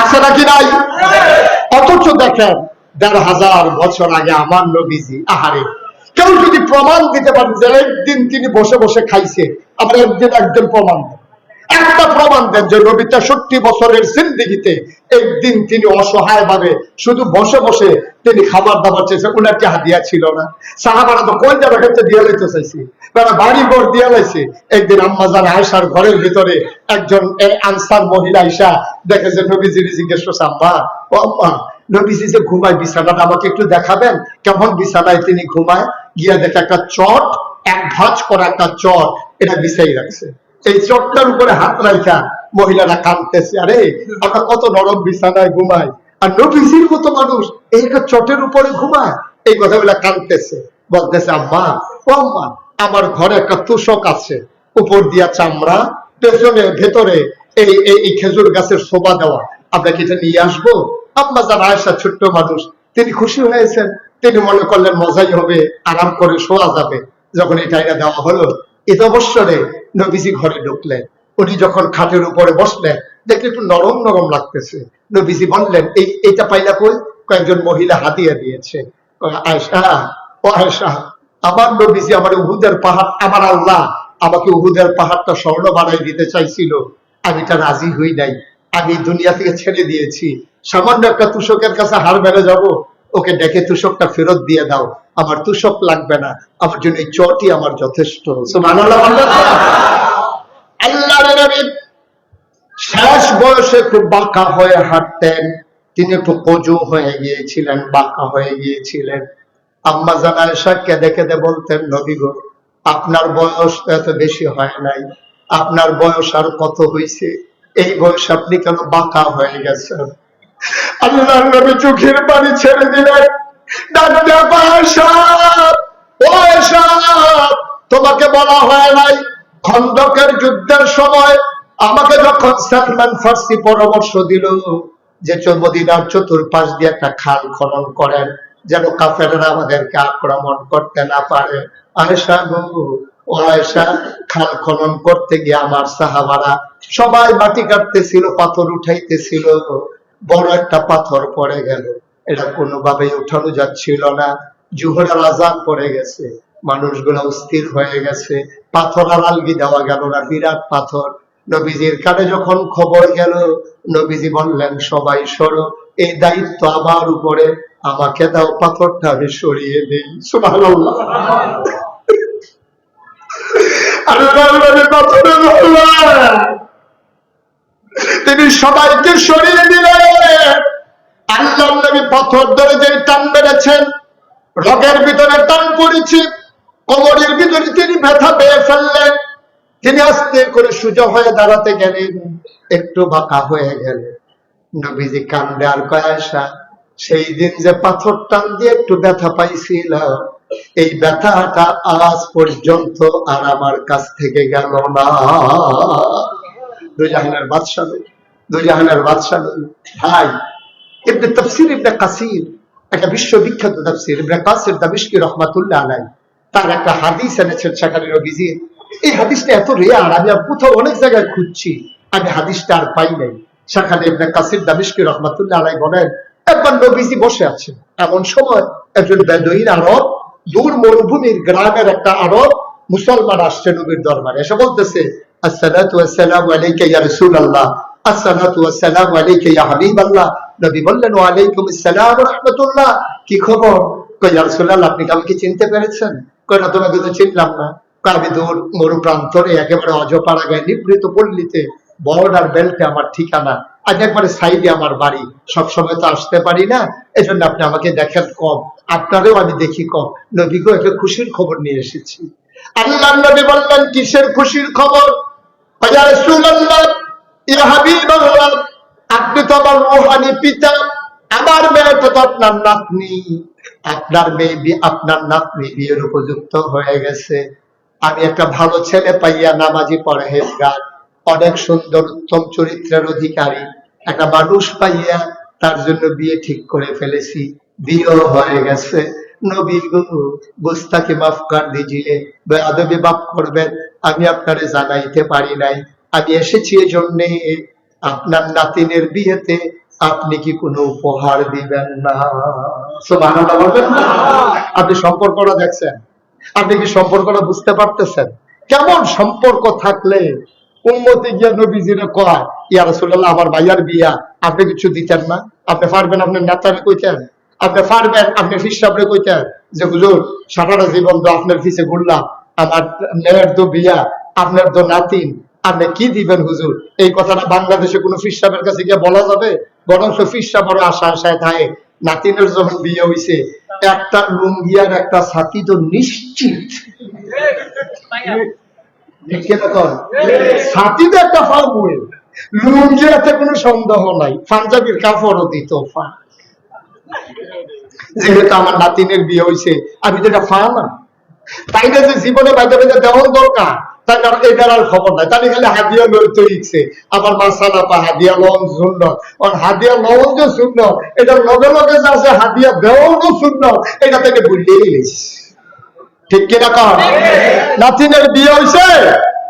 আছে নাকি নাই? অথচ দেখেন 1500 বছর আগে আমার নবীজি, আহারে, কেউ যদি প্রমাণ দিতে পারে যে একদিন তিনি বসে বসে খাইছে, আমরা একদিন প্রমাণ দেন, একটা প্রমাণ দেন যে নবী 63 বছরের জিন্দেগিতে একদিন তিনি অসহায় ভাবে শুধু বসে বসে তিনি খাবার দাবার চেয়েছে, উনার কি হাদিয়া ছিল না? সাহাবারা তো কোন জায়গা ক্ষেত্রে দিয়ে লাইতে চাইছে, তারা বাড়ি ঘর দিয়ে লাইছে। একদিন আম্মাজান আয়েশার ঘরের ভিতরে একজন আনসার মহিলা আয়েশা দেখে যে নবীজির জিজ্ঞেস করছে, আম্মা, ও আম্মা, নবীজি যে ঘুমায় বিছানাটা আমাকে একটু দেখাবেন, কেমন বিছানায় তিনি ঘুমায়? গিয়া দেখে একটা চট, এক ভাঁজ করা একটা চট, এটা বিছাই রাখছে। এই চটটার উপরে হাত রাখা মহিলারা কাঁদতেছে, আরে আমরা কত নরম বিছানায় ঘুমাই, আর নবীজির মতো মানুষ এই একটা চটের উপরে ঘুমায়, এই কথাগুলা কাঁদতেছে। বলতেছে, আম্মা, ও আম্মা, আমার ঘরে একটা তোষক আছে, উপর দিয়া চামড়া, পেছনে ভেতরে এই এই খেজুর গাছের শোভা দেওয়া, আপনাকে এটা নিয়ে আসবো? আম্মা জান আয়েশা ছোট্ট মানুষ, তিনি খুশি হয়েছেন, তিনি মনে করলেন মজাই হবে, আরাম করে শোয়া যাবে। যখন এটা দেওয়া হলো, ঈদ অবসরে নবীজি ঘরে ঢুকলেন। উনি যখন খাটের উপরে বসলেন, দেখলে একটু নরম নরম লাগতেছে। নবীজি বললেন, এইটা পাইলা কই? কয়েকজন মহিলা হাতিয়া দিয়েছে। আয়েশা, ও আয়েশা, আমার নবীজি আমার উহুদের পাহাড়, আমার আল্লাহ আমাকে উহুদের পাহাড়টা স্বর্ণ বানাই দিতে চাইছিল, আমি এটা রাজি হই নাই, আমি দুনিয়া থেকে ছেড়ে দিয়েছি। সামান্য একটা তুষকের কাছে হার মেরে যাব, ওকে ডেকে তুষকটা ফেরত দিয়ে দাও, আমার তুষক লাগবে না, আমার জন্য এই চটি আমার যথেষ্ট। সুবহানাল্লাহ। আল্লাহর নবী শেষ বয়সে বয়সে একটু বাঁকা হয়ে হাঁটতেন, তিনি একটু কজু হয়ে গিয়েছিলেন, বাঁকা হয়ে গিয়েছিলেন। আম্মা জান আয়েশা কেঁদে কেঁদে বলতেন, নবী গো, আপনার বয়স তো এত বেশি হয় নাই, আপনার বয়স আর কত হয়েছে, এই বয়স আপনি কেন বাঁকা হয়ে গেছেন? আল্লাহর নবী চোখের পানি ছেড়ে দিলেন, তোমাকে বলা হয় নাই খন্দকের যুদ্ধের সময় আমাকে যখন সালমান ফার্সি পরামর্শ দিল যে মদিনার চতুর্পাশ দিয়ে একটা খাল খনন করেন যেন কাফেররা আমাদেরকে আক্রমণ করতে না পারে? আয়েশা গো, ও আয়েশা, খাল খনন করতে গিয়ে আমার সাহাবারা সবাই মাটি কাটতেছিল, পাথর উঠাইতেছিল, বড় একটা পাথর পড়ে গেল, এটা কোনোভাবেই উঠানো যাচ্ছিল না। জোহরের আযান পড়ে গেছে, মানুষগুলো অস্থির হয়ে গেছে, পাথর আর আলগি দেওয়া গেল না, বিরাট পাথর। নবীজির কানে যখন খবর গেল, নবীজি বললেন, সবাই সরো, এই দায়িত্ব আমার উপরে, আমাকে দাও, পাথরটা আমি সরিয়ে দিই। সুবহানাল্লাহ। তিনি সবাইকে সরিয়ে দিলেন। আল্লাহ নবী পাথর ধরে যে টান বেড়েছেন, রগের ভিতরে টান পড়েছে, কোমরের ভিতরে তিনি ব্যথা পেয়ে ফেললেন। তিনি আস্তে করে সোজা হয়ে দাঁড়াতে গেলেন, একটু বাঁকা হয়ে গেলেন। নবীজি কান্দে আর কয়, আয়েশা, সেই দিন যে পাথর টান দিয়ে একটু ব্যথা পাইছিল, এই ব্যথাটা আজ পর্যন্ত আর আমার কাছ থেকে গেল না। দুই জাহানের বাদশা, দুই জাহানের বাদশা। ভাই, ইবনে তাফসীর ইবনে কাসির, একটা বিশ্ববিখ্যাত তাফসীর, ইবনে কাসির দামিশকি রাহমাতুল্লাহ আলাইহি, তার একটা হাদিস এনেছেন সেখানে নবীজি। এই হাদিসটা এত রেয়ার, আমি কোথাও অনেক জায়গায় খুঁজছি, আমি হাদিসটা আর পাই নাই। সেখানে ইবনে কাসির দামিশকি রাহমাতুল্লাহ আলাইহি বলেন, একবার নবীজি বসে আছেন, এমন সময় একজন বেদুইন আরব, দূর মরুভূমির গ্রামের একটা আরব মুসলমান আসছে নবীর দরবারে, এসে বলতেছে, আসসালাতু ওয়াসসালামু আলাইকা ইয়া রাসূলুল্লাহ, আসসালাতু ওয়াসসালামু আলাইকা ইয়া হাবিবাল্লাহ। নবী বললেন, ওয়া আলাইকুম আসসালাম ওয়া রাহমাতুল্লাহ, কি খবর? কই, ইয়া রাসূলুল্লাহ, আপনি কি আমাকে চিনতে পেরেছেন? কই, না, তোমাকে তো চিনলাম না। আমি দূর মরু প্রান্তরে একেবারে অজপাড়া গায়ে নিভৃত পল্লীতে বর্ডার বেল্টে আমার ঠিকানা, আজ একবারে সাইডে আমার বাড়ি, সবসময় তো আসতে পারি না, এজন্য আপনি আমাকে দেখেন কম, আপনারেও আমি দেখি কম। নবী গো, একটা খুশির খবর নিয়ে এসেছি। আল্লাহর নবী বললেন, কিসের খুশির খবর? ইয়া রাসূলুল্লাহ, ইয়া হাবিবাল্লাহ, আপনি তো আমার রূহানি পিতা, আমার মেয়েটা তো আপনার নাতনি, আপনার মেয়ে, আপনার নাতনি বিয়ের উপযুক্ত হয়ে গেছে। আমি একটা ভালো ছেলে পাইয়া, নামাজি, পরহেজগার, অনেক সুন্দর উত্তম চরিত্রের অধিকারী একটা মানুষ পাইয়া তার জন্য বিয়ে ঠিক করে ফেলেছি, বিয়েও হয়ে গেছে। নবী গো, গোস্তাকে মাফ কর দিজিয়ে, বেয়াদবি মাফ করবেন, আমি আপনারে জানাইতে পারি নাই, আমি এসেছি এই জন্যে, আপনার নাতিনের বিয়েতে আপনি কি কোনো উপহার দিবেন না? সুবহানাল্লাহ বলবেন না? আপনি সম্পর্কটা দেখছেন, আপনি কি সম্পর্কটা বুঝতে পারতেছেন? কেমন সম্পর্ক থাকলে উম্মতে গিয়া নবীজিরে কয়, ইয়া রাসূলুল্লাহ, আমার ভাইয়ার বিয়া, আপনি কিছু দিতেন না? আপনি পারবেন আপনার নেতারে কইতেন? আপনি পারবেন আপনি ফিস সাহেবরে কইতেন যে, হুজুর, সারাটা জীবন তো আপনার পিছে ঘুরলাম, আমার মেয়ের তো বিয়া, আপনার তো নাতিন, আপনি কি দিবেন হুজুর? এই কথাটা বাংলাদেশে কোনো ফিস সাহেবের কাছে গিয়ে বলা যাবে? বরং ফিস সাহেব বড় আশা আশায় থাকে, নাতিনের যখন বিয়ে হইছে, একটা লুঙ্গি আর একটা ছাতি তো নিশ্চিত, ছাতিতে একটা ফাল বই, লুঙ্গি এতে কোনো সন্দেহ নাই, পাঞ্জাবির কাপড়ও দিত। যেহেতু আমার নাতিনের বিয়ে হয়েছে, আমি তো এটা ফা না, তাই না, যে জীবনে বাইরে বাইরে দেওয়ার দরকার, তাই না, এটার আর খবর নাই, তাই খালি হাদিয়া লইতে ইচ্ছে। আমার মাসালা পা হাদিয়া লন শূন্য, হাদিয়া লন যে শূন্য, এটার লগে লগে যে আছে হাদিয়া দেওয়ানো শূন্য, এটা থেকে ভুলিয়ে গেছি। ঠিক কিনা কর? নাতিনের বিয়ে হয়েছে,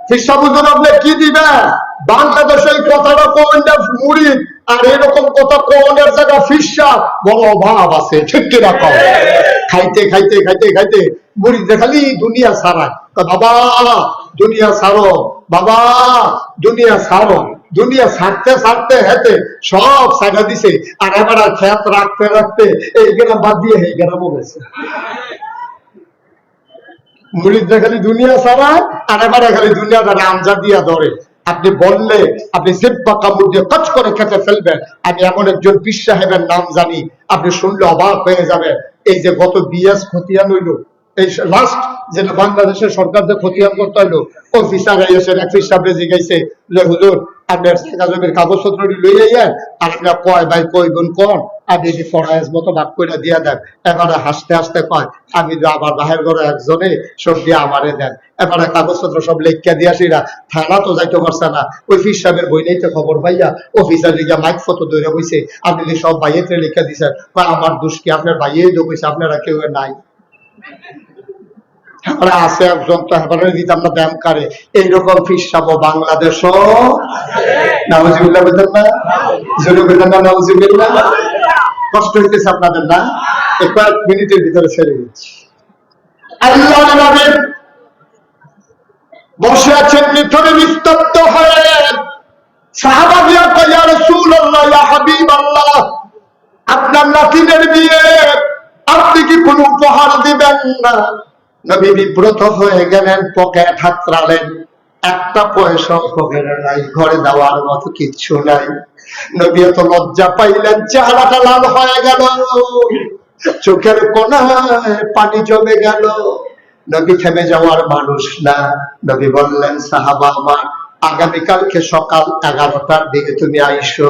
খ্রিস্টাবুজুর আপনি কি দিবেন? বাংলাদেশে এই কথাটা কমেন্টার মুড়ি আর এরকম কথা কমেন্টের জায়গা ফিসা বড় অভাব আছে। ঠিক কিনা কর? খাইতে খাইতে খাইতে খাইতে মুড়ি দেখালি দুনিয়া সারা, বাবা দুনিয়া সারো, বাবা দুনিয়া সারো, দুনিয়া ছাড়তে ছাড়তে হেতে সব সাজা দিছে, আর এবার আর খেত রাখতে রাখতে এই গ্রাম বাদ দিয়ে এই গ্রামও গেছে। মুড়িদ খালি দুনিয়া ছাড়া, আর এবারে খালি দুনিয়াটা আমজা দিয়া ধরে, আপনি বললে আপনি জিব্বা কামড় দিয়ে কাজ করে খেতে ফেলবেন। আমি এমন একজন পীর সাহেবের নাম জানি, আপনি শুনলে অবাক হয়ে যাবেন। এই যে গত বিএস খতিয়ান হইল, এই লাস্ট যেটা বাংলাদেশের সরকার যে খতিয়ান করতে হইলো, অফিসার এসে এক পীর সাহেব জিজ্ঞাসে যে হুজুর আপনার জায়গা জমির কাগজপত্র লইয়া যান, আর আপনার কয় ভাই কয় বোন কন, আপনি যদি ফরাইজ মতো ভাগ করে দিয়ে দেন। এবারে হাসতে হাসতে কয় আমি আবার বাহির ঘরে একজনে সব দিয়ে আমারে দেন। এবারে কাগজপত্র সব লেখিয়া দিয়ে আসিরা, থানা তো যাইতে পারছে না, ওই পীর সাহেবের বই নেই তো খবর পাইয়া অফিসার লিখা মাইক ফটো ধরে বইছে, আপনি সব ভাইয়েতে লিখা দিচ্ছেন। আমার দোষ কি? আপনার ভাইয়ে তো কইছে, আপনারা কেউ নাই। আছে একজন তো হেবারে দিতাম না ব্যায়াম করে, এইরকম ফিসাবো বাংলাদেশ নাউজুবিল্লাহ বলতেন না, জোরে বলতেন না নাউজুবিল্লাহ। কষ্ট হইতেছে আপনাদের না? এই কয়েক মিনিটের ভিতরে ছেড়ে দিচ্ছি। আল্লাহ নবী বসে আছেন নিথরে নিস্তব্ধ হয়ে, সাহাবারা কয় ইয়া রাসূলুল্লাহ ইয়া হাবিবাল্লাহ, আপনার নাতিনের বিয়ে, আপনি কি কোনো উপহার দিবেন না? নবী বিব্রত হয়ে গেলেন, পকেট হাতড়ালেন, একটা পয়সা পকেটে নাই, ঘরে দেওয়ার মতো কিচ্ছু নাই। নবী এত লজ্জা পাইলেন, চেহারাটা লাল হয়ে গেল, চোখের কোণায় পানি জমে গেল। নবী থেমে যাওয়ার মানুষ না। নবী বললেন, সাহাবা আমার, আগামীকালকে সকাল 11টার দিকে তুমি আইসো।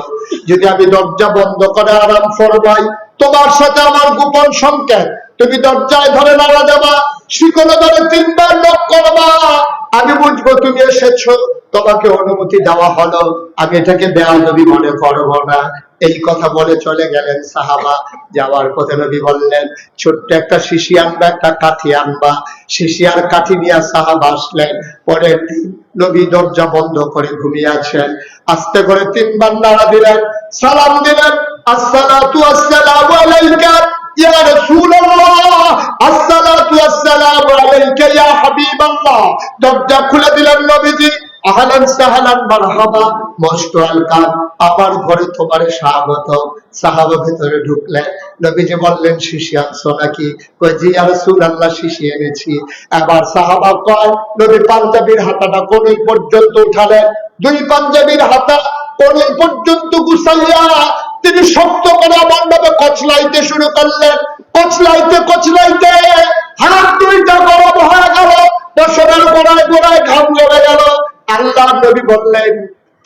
যদি আমি দরজা বন্ধ করে আরাম ফরমাই, তোমার সাথে আমার গোপন সংকেত, তুমি দরজায় ধরে নাড়া দেবা, শিকলে ধরে 3বার নক করবা, আমি বুঝবো তুমি এসেছো, তোমাকে অনুমতি দেওয়া হলো, আমি এটাকে বেয়াদবি মনে করবো না। এই কথা বলে চলে গেলেন সাহাবা। যাওয়ার পথে নবী বললেন, ছোট্ট একটা শিশি আনবা, একটা কাঠি আনবা। শিশি আর কাঠি নিয়ে সাহাবা আসলেন। পরের দিন নবী দরজা বন্ধ করে ঘুমিয়ে আছেন। আস্তে করে 3বার নাড়া দিলেন, সালাম দিলেন, আসসালাতু আসসালামু আলাইকা ইয়া রাসূলুল্লাহ, আসসালাতু আসসালামু আলাইকা ইয়া হাবিবাল্লাহ। দরজা খুলে দিলেন নবীজি, আহলান সাহলান মারহাবা, মোস্ট ওয়েলকাম, আমার ঘরে তোমারে স্বাগত। সাহাবা ভেতরে ঢুকলেন। নবীজি বললেন, শিশি আনছো নাকি? কয় জি ইয়া রাসূলুল্লাহ, শিশি এনেছি। এবার সাহাবা কয়, নবী পাঞ্জাবির হাতাটা কোন পর্যন্ত উঠালেন, 2 পাঞ্জাবির হাতা কোন পর্যন্ত গুছাইয়া তিনি শক্ত করে আমার নামে কচলাইতে শুরু করলেন। কচলাইতে কচলাইতে হাত 2টা গরম হয়ে গেল, বছরের গোড়ায় গোড়ায় ঘাম জমে গেল। আল্লাহ নবী বললেন,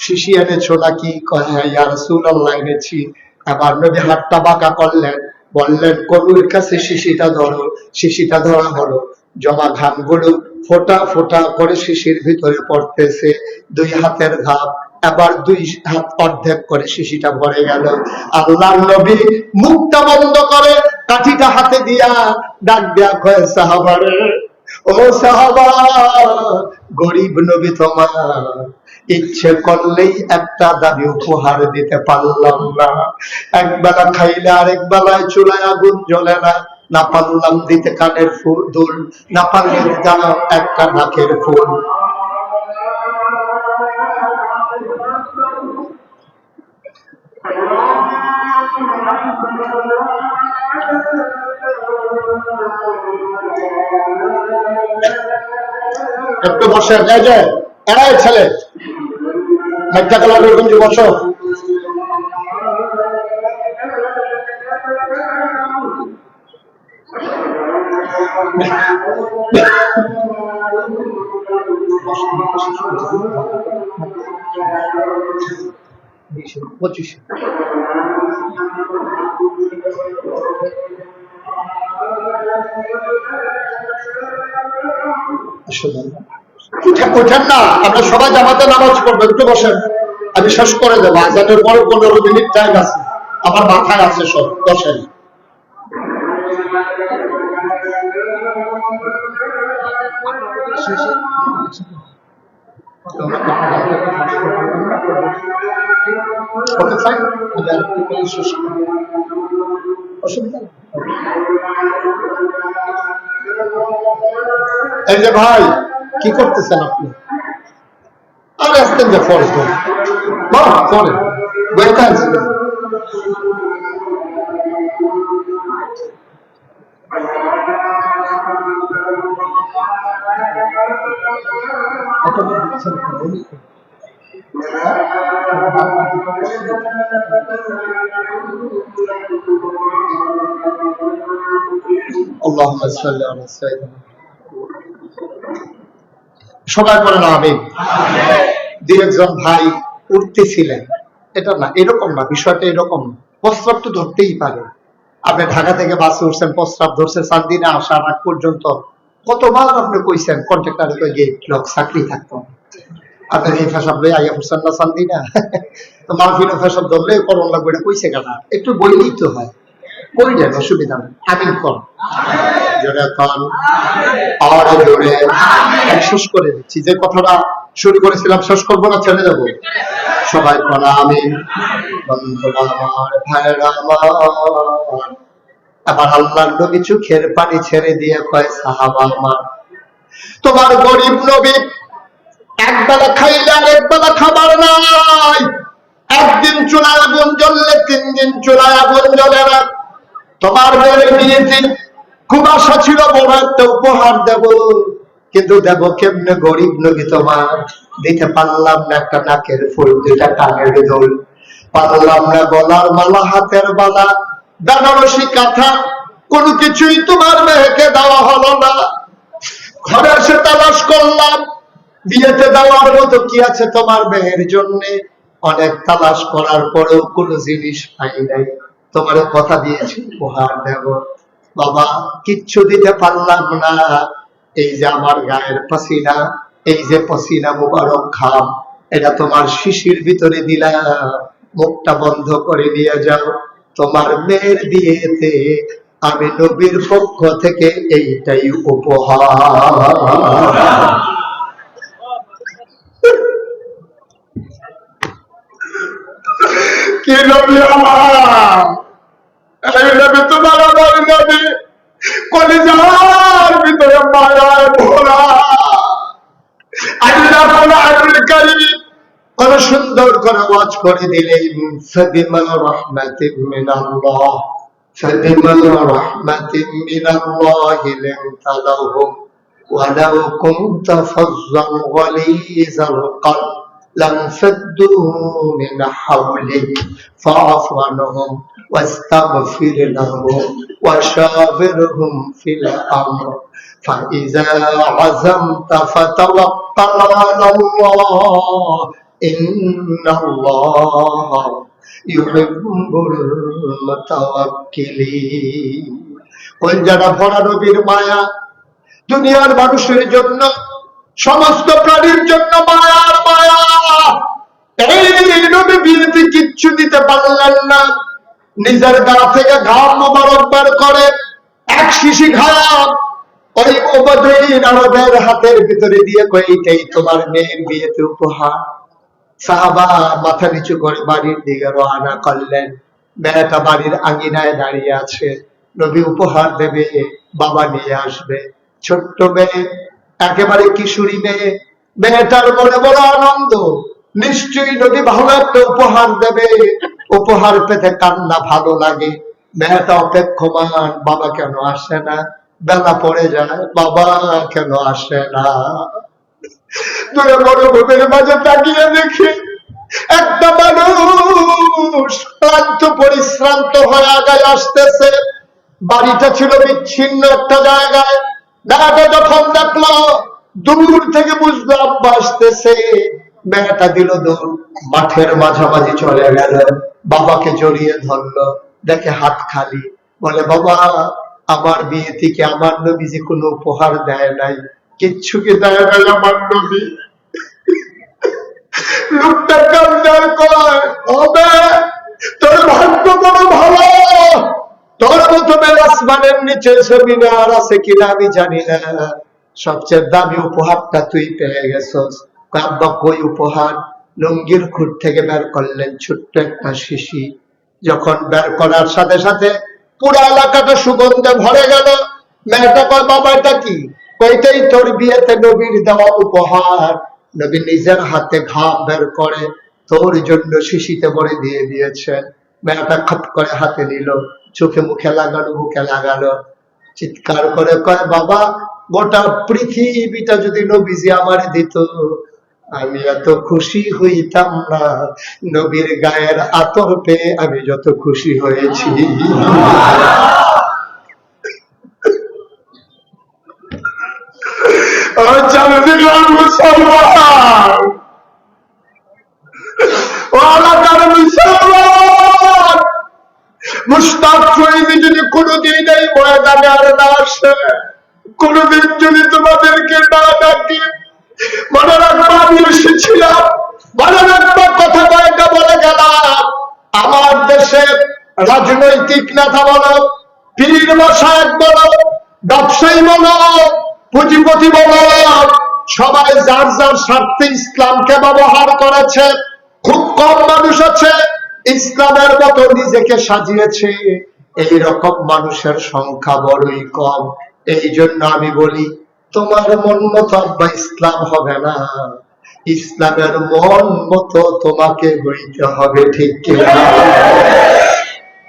শিশি এনেছো নাকি? কয় হ্যাঁ ইয়া রাসূলুল্লাহ এনেছি। আবার নবী হাতটা বাঁকা করলেন, বললেন, কনুর কাছে শিশিটা ধরো। শিশিটা ধরা হলো, জমা ঘামগুলো ফোঁটা ফোঁটা করে শিশির ভিতরে পড়তেছে, 2 হাতের ঘাম। আবার 2 হাত অর্ধেক করে শিশিটা ভরে গেল। আল্লাহর নবী মুখটা বন্ধ করে কাঠিটা হাতে দিয়া ডাক দেয়া কয়, সাহাবারে, ও সাহাবা, গরিব নবী তোমার, ইচ্ছে করলেই একটা দাবি উপহার দিতে পারলাম না। একবেলা খাইলে আরেক বেলায় চুলায় আগুন জ্বলে না, না পারলাম দিতে কানের ফুল দুল, না পারলাম দিতে একটা নাকের ফুল। একটু বসে, এই যে এরাই ছেলে একটা কালার কিন্তু বসো। পঁচিশ উঠেন না, আমরা সবাই জামাতে নামাজ পড়বো, একটু বসেন, আমি শেষ করে দেবো। আজানের পর 15 মিনিট টাইম আছে, আমার মাথায় আছে সব। বসেন। এই যে ভাই, কি করতেছেন আপনি? আর আসতেন যে ফরেস্ট পরে বইটা আনছিলেন। আল্লাহুম্মা সাল্লি আলা সাইয়্যিদিনা। সবাই বলেন আমিন। দুই একজন ভাই উঠতেছিলেন, এটা না, এরকম না, বিষয়টা এরকম না। প্রস্রাব তো ধরতেই পারে। আপনি ঢাকা থেকে বাসে উঠছেন, প্রস্রাব ধরছে, চান্দিনা আসার আগ পর্যন্ত কতবার আপনি কইছেন কন্ট্রাক্টর গেট লক চাকরি থাকতো, আপনার এই ফেসাব লই আইয়া ফুরছেন না চান্দিনা, তো মাহফিল ফেসাব ধরলে করণ লাগবে, এটা কইছে কেনা, একটু বইলেই তো হয়, কইলেন, অসুবিধা নেই। আমিন কর, জোরে কর, আর জোরে। শেষ করে দিচ্ছি, যে কথাটা শুরু করেছিলাম শেষ করবো না, ছেড়ে যাবো। সবাই বলা আমিন। বন্ধুরা আমার, ভাইরা আমার, আবার আল্লাহর নবী চোখের পানি ছেড়ে দিয়ে কয়, সাহাবা আমার, তোমার গরিব নবী একবেলা খাইলে আর একবেলা খাবার নাই, একদিন চুলায় আগুন জ্বললে 3 দিন চুলায় আগুন জ্বলে না। তোমার মেয়ের বিয়েতে খুব আশা ছিল বড় একটা উপহার দেব, কিন্তু দেব কেমনে, গরিব নবী তোমার দিতে পারলাম না একটা নাকের ফুল, 2টা কানের দুল, পারলাম না গলার মালা, হাতের বালা, বেনারসি কাঁথা, কোনো কিছুই তোমার মেয়েকে দেওয়া হলো না। ঘরে এসে তালাশ করলাম, বিয়েতে দেওয়ার মতো কি আছে তোমার মেয়ের জন্য, অনেক তালাশ করার পরেও কোনো জিনিস পাই নাই। তোমার কথা দিয়েছি উপহার দেব, বাবা কিচ্ছু দিতে পারলাম না। এই যে আমার গায়ের পাসিনা, এই যে পাসিনা মুবারক খাম, এটা তোমার শিশির ভিতরে দিলাম, মুখটা বন্ধ করে নিয়ে যাও, তোমার মেয়ের বিয়েতে আমি নবীর পক্ষ থেকে এইটাই উপহার। কি নবী আমার, এই নবী তোমার আমার নবী, কলিজার ভিতরে মায়ায় ভরা। আল্লাহ কোরআনুল কারীম কত সুন্দর করে ওয়াজ করে দিলেন, ফাবিমা রাহমাতিন মিনাল্লাহ, ফাবিমা রাহমাতিন মিনাল্লাহ লিনতা লাহুম ওয়ালাউ কুনতা ফাযযান গালিযাল কলব لانفضوا من حولك فاعف عنهم واستغفر لهم وشاورهم في الأمر فإذا عزمت فتوكل على الله إن الله يحب المتوكلين। কোন যারা ভরা নবীর মায়া, দুনিয়ার মানুষের জন্য, সমস্ত প্রাণীর জন্য মায়ার মায়া। এই নবী বিয়েতে কিচ্ছু দিতে পারলেন না, নিজের গা থেকে ঘাম মোবারক বের করে 1 শিশি ঘাম ওই উবাদুইন আরবের হাতের ভিতরে দিয়ে কই, এইটাই তোমার মেয়ের বিয়েতে উপহার। সাহাবা মাথা নিচু করে বাড়ির দিকে রওনা করলেন। মেয়েটা বাড়ির আঙিনায় দাঁড়িয়ে আছে, নবী উপহার দেবে, বাবা নিয়ে আসবে। ছোট্ট মেয়ে, একেবারে কিশোরী মেয়ে, মেয়েটার মনে বড় আনন্দ, নিশ্চয়ই নবী ভালো একটা উপহার দেবে, উপহার পেতে কান্না ভালো লাগে। মেয়েটা অপেক্ষমান, বাবা কেন আসে না, বেলা পড়ে যায়, বাবা কেন আসে না। দূরে মরুভূমির মাঝে তাকিয়ে দেখি একটা মানুষ ক্লান্ত পরিশ্রান্ত হয়ে আগায় আসতেছে। বাড়িটা ছিল বিচ্ছিন্ন একটা জায়গায়। মেয়েটা যখন দেখলো, দূর থেকে বুঝলো আব্বা আসতেছে, মেয়েটা দিল দৌড়, মাঠের মাঝামাঝি চলে গেল, বাবাকে জড়িয়ে ধরলো, দেখে হাত খালি। বলে, বাবা আমার বিয়ে থেকে আমার নবী যে কোনো উপহার দেয় নাই, কিচ্ছু কি দেয় নাই আমার নবী। লোকটা কান্নার কয়, হবে তোর ভাগ্য বড় ভালো, তোর মতো আসমানের নিচে জমিনে আর আছে কিনা আমি জানি না, সবচেয়ে দামি উপহারটা তুই পেয়ে গেছস। আব্বা কই উপহার? লুঙ্গির খুঁট থেকে বের করলেন ছোট্ট একটা শিশি। যখন বের করার সাথে সাথে পুরো এলাকাটা সুগন্ধে ভরে গেল। মেয়েটা কয়, বাবা এটা কি? কইতেই তোর বিয়েতে নবীর দেওয়া উপহার। নবী নিজের হাতে ঘাম বের করে তোর জন্য শিশিতে ভরে দিয়ে দিয়েছেন। মেয়েটা খট করে হাতে নিল, চোখে মুখে লাগালো, মুখে লাগালো, চিৎকার করে কয়, বাবা গোটা পৃথিবীটা যদি নবীজি আমারে দিত, আমি এত খুশি হইতাম না নবীর গায়ের আতর পেয়ে আমি যত খুশি হয়েছি। মুসলমান ও এলাকার মুসলমান, মুশতাক চৌধুরী যদি কোনদিন এই ময়দানে আর না আসে, কোনদিন যদি তোমাদেরকে না ডাকি, মনে রাখবো আমি এসেছিলাম, মনে রাখবো কথা কয়েকটা বলে গেলাম। আমার দেশের রাজনৈতিক নেতা বলো, পীর মশায়েখ বলো, ব্যবসায়ী বলো, পুঁজিপতি বলো, সবাই যার যার স্বার্থে ইসলামকে ব্যবহার করেছে। খুব কম মানুষ আছে ইসলামের মতো নিজেকে সাজিয়েছে, এই রকম মানুষের সংখ্যা বড়ই কম। এই জন্য আমি বলি, তোমার মন মতো আব্বা ইসলাম হবে না, ইসলামের মন মতো তোমাকে হইতে হবে। ঠিক কিনা?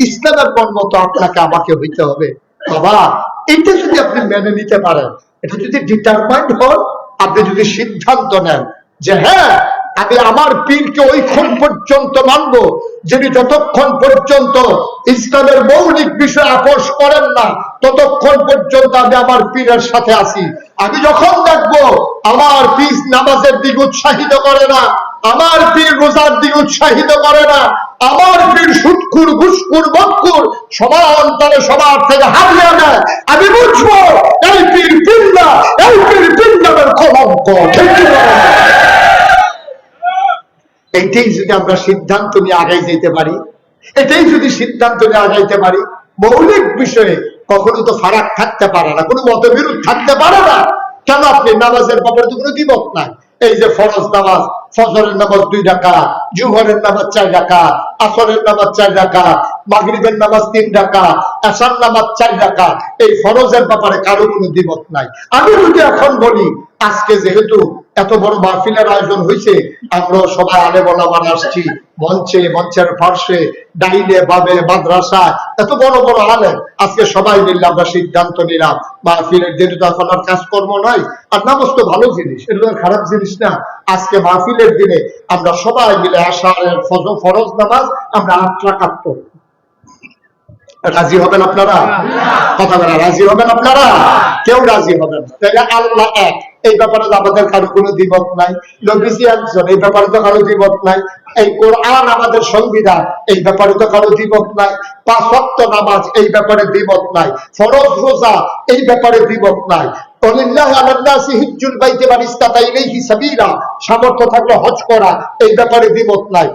ইসলামের মন মতো আপনাকে আমাকে হইতে হবে। বাবা, এটা যদি আপনি মেনে নিতে পারেন, এটা যদি ডিটারমাইন্ড হন, আপনি যদি সিদ্ধান্ত নেন যে হ্যাঁ আমি আমার পীরকে ওইক্ষণ পর্যন্ত মানব যিনি যতক্ষণ পর্যন্ত ইসলামের মৌলিক বিষয় আপোষ করেন না ততক্ষণ পর্যন্ত আমি আমার পীরের সাথে আছি। আমি যখন দেখবো আমার পীর নামাজের দিক উৎসাহিত করে না, আমার পীর রোজার দিক উৎসাহিত করে না, আমার পীর সুদখুর ঘুষখুর মদখুর সমান তালে সবার থেকে হারিয়ে নেয়, আমি বুঝবো এই পীর পীর না, এই পীর পীর নামের কলঙ্ক। ঠিক না? এইটাই যদি আমরা সিদ্ধান্ত নিয়ে আগাই যেতে পারি, এটাই যদি সিদ্ধান্ত নিয়ে আগাইতে পারি, মৌলিক বিষয়ে কখনো তো ফারাক থাকতে পারে না, কোনো মতবিরোধ থাকতে পারে না। কেন? আপনি নামাজের ব্যাপারে তো কোনো দ্বিমত নাই। এই যে ফরজ নামাজ, ফজরের নামাজ 2 রাকাত, জুহরের নামাজ 4 রাকাত, আসরের নামাজ 4 রাকাত, মাগরিবের নামাজ 3 রাকাত, এশার নামাজ 4 রাকাত, এই ফরজের ব্যাপারে কারো কোনো দ্বিমত নাই। আমি যদি এখন বলি আজকে যেহেতু এত বড় মাহফিলের আয়োজন হয়েছে, আমরা সবাই আলে বলা আসছি, মঞ্চে, মঞ্চের পার্শ্বে, ডাইনে বামে, মাদ্রাসা, এত বড় বড় আলেম, আজকে সবাই মিলে আমরা সিদ্ধান্ত নিলাম মাহফিলের দিনে তো এখন আর কাজকর্ম নাই, আর নামাজ তো ভালো জিনিস, এটা খারাপ জিনিস না। আজকে মাহফিলের দিনে আমরা সবাই মিলে আশারের ফরজ নামাজ আমরা 8 রাকাত পড়ব। রাজি হবেন আপনারা? কথা বলা, রাজি হবেন আপনারা? কেউ রাজি হবেন না। তাহলে আল্লাহ এক, এই ব্যাপারে আমাদের কারো কোনো দ্বিমত নাই। নবীজি একজন, এই ব্যাপারে তো কারো দ্বিমত নাই। এই কোরআন আমাদের সংবিধান, এই ব্যাপারে তো কারো দ্বিমত নাই। 5 ওয়াক্ত নামাজ, এই ব্যাপারে দ্বিমত নাই। ফরজ রোজা, এই ব্যাপারে দ্বিমত নাই। সামর্থ্য থাকলে হজ করা, এই ব্যাপারে দ্বিমত নাই।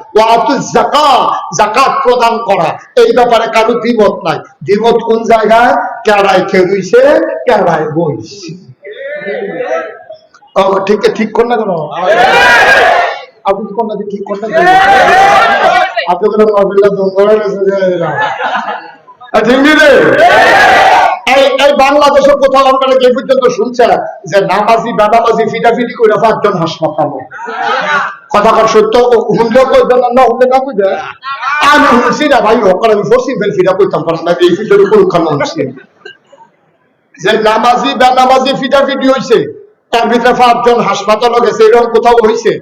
যাকাত প্রদান করা, এই ব্যাপারে কারো দ্বিমত নাই। দ্বিমত কোন জায়গায়? কেড়ায় খেলুইছে, কেড়ায় বইছে। ঠিক ঠিক কর না কেন? আপনি কোন না ঠিক কর না কেন? আপনি কোনো এই বাংলাদেশে কোথাও আপনারা কে পর্যন্ত শুনছেন যে নামাজি বেনামাজি ফিটাফিটি করে 5 জন হাসপাতালে? কথা কর সত্য, হুনলে কইবেন না, হুনলে না কইবেন। আমি শুনছি না ভাই, ওখানে আমি ফসি ফেল ফিটা কইতাম পারলাম না, এই ফিটারি পরীক্ষা শুনছি যে নামাজি বেনামাজি ফিটাফিটি হয়েছে, তার ভিতরে 5 জন হাসপাতালে গেছে, এরকম কোথাও হয়েছে?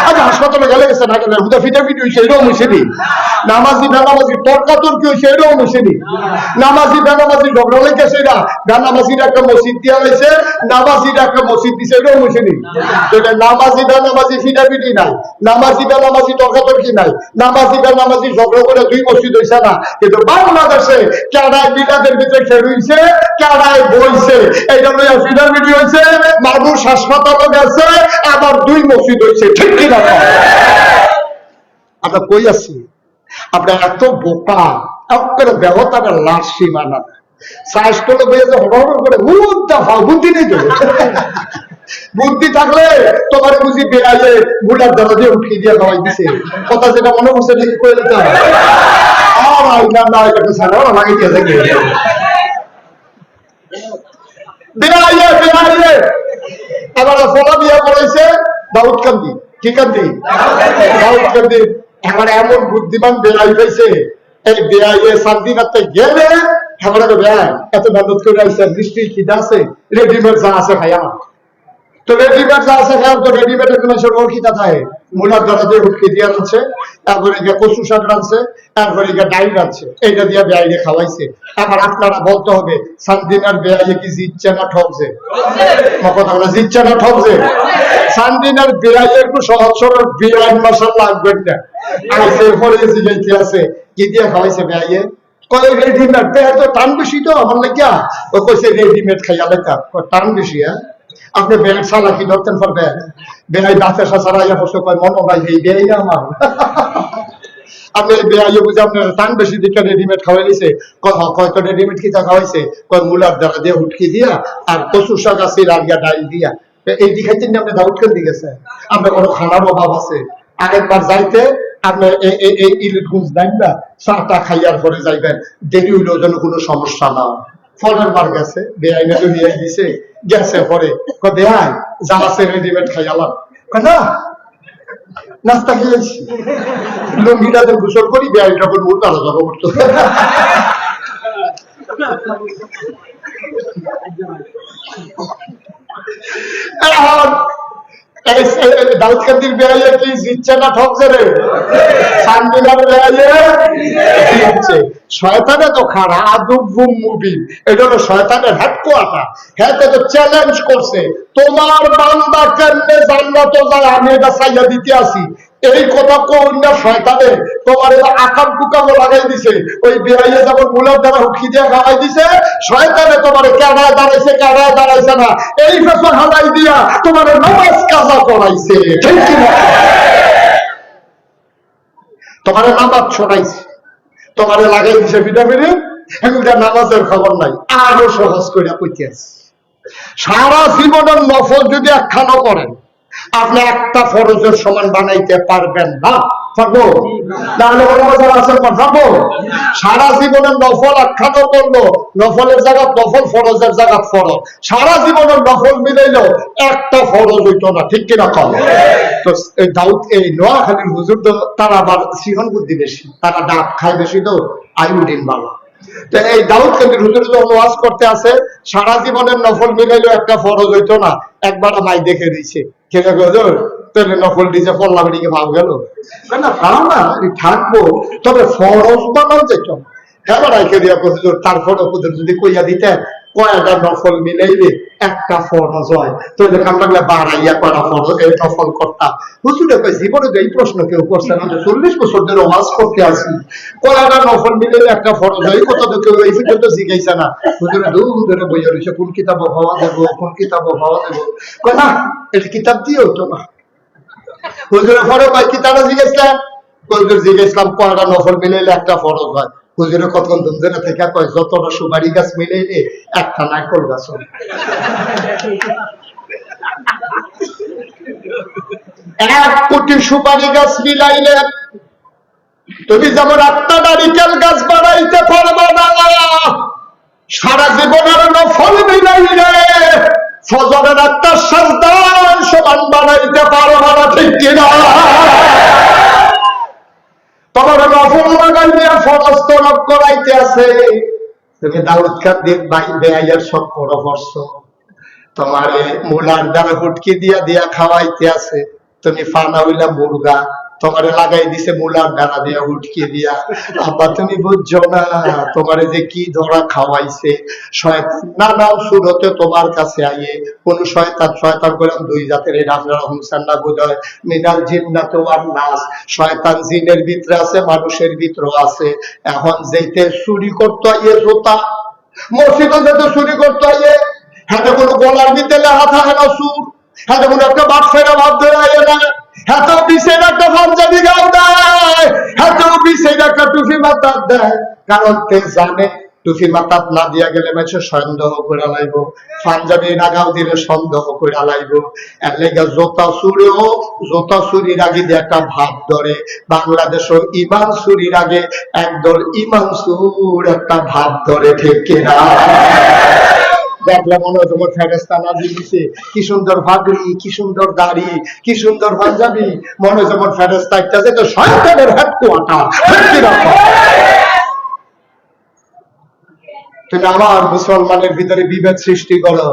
আচ্ছা, হাসপাতালে গেলে গেছে না গেলে হুদা ফিটাফিটি হয়েছে, এরকম হয়েছে নি? নামাজি বেনামাজি তর্কাতর্কি হয়েছে, এরকম হয়েছে নি? নামাজি বেনামাজি ঝগড়া লেগেছে, না বেনামাজির একটা মসজিদ দেওয়া হয়েছে, নামাজির একটা মসজিদ দিছে, এরকম হয়েছে নি? নামাজি বেনামাজি ফিটাফিটি নাই, নামাজি বেনামাজি তর্কাতর্কি নাই, নামাজি বেনামাজি ঝগড়া করে 2 মসজিদ হয়েছে না। কিন্তু বাংলাদেশে কেডায় বিটাদের ভিতরে খেল হয়েছে, কেডায় বইছে, এইটা লইয়া ফিটাফিটি হয়েছে, মানুষ হাসপাতালে গেছে, আবার 2 মসজিদ হয়েছে। ঠিক কিনা? আমরা কই আছি? আপনার এত বোকা, আপনার ব্যবতাটা লাশ সীমানা স্বাস্থ্য বইয়ে যে হড় করে বুদ্ধি নেই তো। বুদ্ধি থাকলে তোমার বুঝি বেড়াইলে বুড়ার দ্বারা দিয়ে উঠিয়ে দিয়ে খাওয়াই দিছে। কথা যেটা মনে করছে ঠিক করে দিতে হবে। এবার ফলা বিয়া করাইছে দাউদকান্দি, কি কান্দি? দাউদকান্দি। এবার এমন বুদ্ধিমান বেড়াই পাইছে, এই বেড়াইয়ে শান্তিনাথে গেলে এত মেহনত করে আইসে, নিশ্চয়ই খিদা আছে, রেডিমেড যা আছে ভাই আমার তো রেডিমেড যা আছে খেয়াল তো রেডিমেডের মানুষের রক্ষিতা থাকে মূলার দ্বারা দিয়ে উঠকে দিয়ে রাখছে, তারপরে কচু শাক রাখছে, তারপরে ডাইল রাখছে, এইটা দিয়ে বেআইনে খাওয়াইছে। আবার আপনারা বলতে হবে সানদিনার বেআইনে কি জিতছে না ঠকছে? কথা বলে জিতছে না ঠকছে? সানদিনার বেআইনে একটু সহজ সরল বেআইন মশলা লাগবেন না, আইসে পরে জিগাইতে আছে কি দিয়ে খাওয়াইছে বেআইয়ে? কয় রেডিমেড। বেআই তো টান বেশি তো আমার লাগিয়া, ও কইছে রেডিমেড খাইয়া লেখা টান বেশি। হ্যাঁ আপনি বেআই সালা কি ধরতেন পারবেন? বেআই দাঁতে সারাইয়া বসে কয় মনে হয় এই বেআই না আমার। আপনি বেআইয়ে বুঝে আপনার টান বেশি দিকে রেডিমেড খাওয়াই দিছে। কয়তো রেডিমেড কি তা খাওয়াইছে? কয় মূলার দ্বারা দিয়ে উঠকি দিয়া আর কচু শাক আছে রাগিয়া ডাইল দিয়া। এই দিখাইতেন আপনি দাউদ কেন দিয়েছে? আপনার কোনো খানার অভাব আছে? আরেকবার যাইতে আপনার এই ইলিটগুঞ্জ দেন না, চাটা খাইয়ার পরে যাইবেন, দেরি হইলেও যেন কোনো সমস্যা না। ফলের বার গেছে, বেআইনে তো নিয়ে দিছে, গেছে পরে বেআই যা আছে রেডিমেড খাইয়ালাম। না নাস্তা খেয়েছি, লুঙ্গিটাতে গোসল করি, বেআই তখন উল্টা আলোচনা করতো। দাউদকান্দির বেড়াইয়ে কি জিতছে না ঠকছে রে? সানদিনার বেড়াইয়ে জিতছে। শয়তানে তো খারা আদুবুম মুবিন, এটা হলো শয়তানের হেডকোয়ার্টার। হ্যাঁ তো চ্যালেঞ্জ করছে তোমার বান্দা কেমনে জান্নাতে যায় আমি এটা চাইয়া দিতে আসি। এই কথা কোন না শয়তানে তোমার আকাম কুকাম লাগাই দিছে। ওই বেড়াইয়ে যেমন মূলার দ্বারা হুকি দিয়ে খাওয়াই দিছে, শয়তানে তোমার কেডায় দাঁড়াইছে কেডায় দাঁড়াইছে না এই ফেসন হালাই দিয়া তোমার নামাজ কাজা করাইছে। ঠিক কিনা? তোমার নামাজ ছড়াইছে, তোমার লাগাই দিছে ভিটামিনে, এখনকার নামাজের খবর নাই। আরো সহজ করে কইতে আছে, সারা জীবনের নফল যদি একখানো করেন আপনি একটা ফরজের সমান বানাইতে পারবেন না। পারবো? তাহলে পারবো? সারা জীবনের নফল একখানো করলো, নফলের জায়গা নফল, ফরজের জায়গা ফরজ, সারা জীবনের নফল মিলাইলো একটা ফরজ হইতো না। ঠিক কিনা কম? তো দাউদ এই নোয়াখালীর হুজুর তো তারা আবার সিহন বুদ্ধি বেশি, তারা ডাব খায় বেশি, তো আয়োডিন ভালো। তো এই দাউদকান্দির হুজুর যখন ওয়াজ করতে আছে, সারা জীবনের নফল মিলাইলো একটা ফরজ হইতো না, একবার মাই দেখে দিচ্ছে কেন হুজুর তাহলে নফল দিছে পড়লাম এদিকে ভাব গেল না, তাও না থাকবো, তবে ফরজ বানাও যেত। এবার রাইখে দিয়া হুজুর তারপরে হুজুর যদি কইয়া দিতেন কয়টা নফল মিলাইলে একটা ফরজ হয়, তো দেখাম লাগলে বাড়াইয়া কয়টা ফরজ এই নফল করতাম। হুজুরে কই জীবনে এই প্রশ্ন কেউ করছে না, 40 বছর ধরে ওয়াজ করতে আসি, কয়টা নফল মিলাইলে একটা ফরজ হয়, এই কথা তো কেউ এই পর্যন্ত জিজ্ঞাসা না। হুজুরে দূর ধরে বইয়া রয়েছে, কোন কিতাব হওয়া দেবো, কোন কিতাব হওয়া দেবো, কয় না এটা কিতাব দিয়ে হতো না। হুজুরের পরে কয় কিতাবটা জিজ্ঞাসলাম, হুজুর জিজ্ঞাসলাম কয়টা নফল মিলাইলে একটা ফরজ হয়। হুজুরে কতক্ষণ ধরে থেকে কয় যতটা সুপারি গাছ মিলাইলে একটা নারকল গাছ হয়। 1 কোটি সুপারি গাছ মিলাইলে তুমি যেমন একটা নারিকেল গাছ বানাইতে পারবা না, সারা জীবনের নফল মিলাইলে ফজরের একটা সাজদার সমান বানাইতে পারবা না। ঠিক কিনা? তোমার নফল লাগাই দিয়ে ফরজ তলব করাইতে আছে, তুমি দাউদকান্দির বেআইয়ের সব বড় বর্ষ, তোমারে মূলার দ্বারা হুটকি দিয়া দিয়া খাওয়াইতে আছে, তুমি ফানা হইলা মুরগা, তোমারে লাগাই দিছে মূলার দ্বারা দিয়া হুটকি দিয়া। আব্বা তুমি বুঝছো না তোমারে যে কি ধরা খাওয়াইছে। শয়তান নানা সুরতে তোমার কাছে আইয়ে, কোন শয়তান শয়তান করলাম 2 জাতের, এই আপনারা হুমসান না বোধহয়, মিনাল জিন্নাত ওয়ান নাস, শয়তান জিনের ভিতরে আছে মানুষের ভিতরে আছে। এখন যেতে চুরি করতে আইয়ে জোতা, মসজিদে যেতে চুরি করতে আইয়ে, হাতে কোনো গলার ভিতরে হাত হয় না সুর, হাতে কোনো একটা বাদ ফেরা ভাব ধরে আইয়ে না, হাতেও পিছের একটা পাঞ্জাবি গাও দেয়, হাতেও পিছের একটা টুপি মাথার দেয়, কারণ তে জানে টুপি মাথাত না দিয়া গেলে মানুষ সন্দেহ করে লাইব, পাঞ্জাবি নাগাও দিলে সন্দেহ করে লাইব। এর লেগে জোতা চুরিও, জোতা চুরির আগে দিয়ে একটা ভাব ধরে, বাংলাদেশও ইমান চুরির আগে একদল ইমান চুর একটা ভাব ধরে। ঠিক কিনা? দেখলে মনে হয় তোমার ফেরেস্তা নাজিল দিছে, কি সুন্দর ভাগড়ি, কি সুন্দর দাড়ি, কি সুন্দর পাঞ্জাবি, মনে হয় তোমার ফেরেস্তা একটা যে তো শয়তানের হেডকোয়ার্টার। তুমি আমার মুসলমানের ভিতরে বিভেদ সৃষ্টি করো,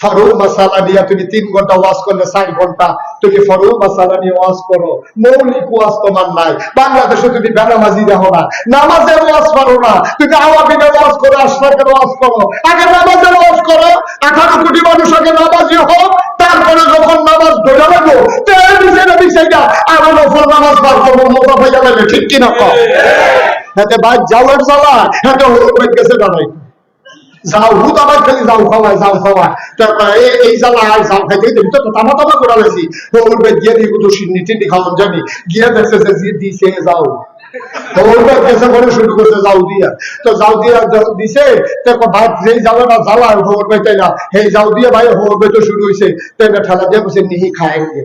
ফারু মাসালা নিয়ে তুমি 3 ঘন্টা ওয়াজ করলে 4 ঘন্টা তুমি ফারু মাসালা নিয়ে ওয়াজ করো, মৌলিক ওয়াজ তোমার নাই। বাংলাদেশে তুমি বেনামাজি দেখো না, নামাজের ওয়াজ করো না, তুমি আওয়াবিনের ওয়াজ করো, আশরাকের ওয়াজ করো। আগে নামাজের ওয়াজ করো, 18 কোটি মানুষ আগে নামাজি হোক, তারপরে যখন নামাজ ধরে লাগবো টেলিভিশনে বিষয়টা আরো নফল নামাজ বার করবো, মজা পাইয়া লাগবে। ঠিক কিনা কও? হাতে ভাই যাওয়ার জ্বালা, হাতে হয়ে গেছে দাঁড়াই যাও হুদ আবার খালি যাও খাওয়ায় যাও খাওয়ায়, তারপরে এই জ্বালা আর যাও খাইতে তো তামা তামা করে লেছি ওর গিয়ে দিয়ে তো সিন্নি টিন্নি খাওয়ান জানি গিয়ে দেখছে যে দিছে যাও শুরু করছে যাও দিয়া, তো যাও দিয়া দিছে ভাত যেই যাবে না জ্বালা হোর ভাই তাই না, এই যাও দিয়ে ভাই হোর ভাই তো শুরু হয়েছে, তাই না ঠেলা দিয়ে বসে নিহি খায় গে,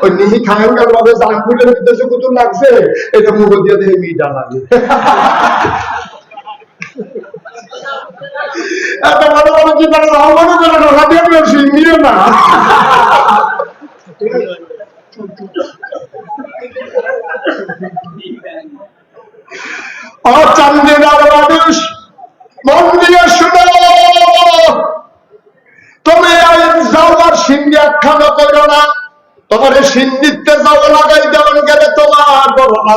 ওই নিহি খায় গেল ভাবে জানপুরের বিদেশে কত লাগছে, এটা মুখ দিয়ে দেখে মিটা লাগে। এত বড় বড় কি করে মনে করে না হাতে বেশি নিয়ে না। চান্দিনার মানুষ মন দিয়ে শুনো, তুমি যাও আর সিন্ধি আখ্যানো করো না, তোমার সিন্ধিতে যাও লাগাই দেওয়ান গেলে তোমার বড় না।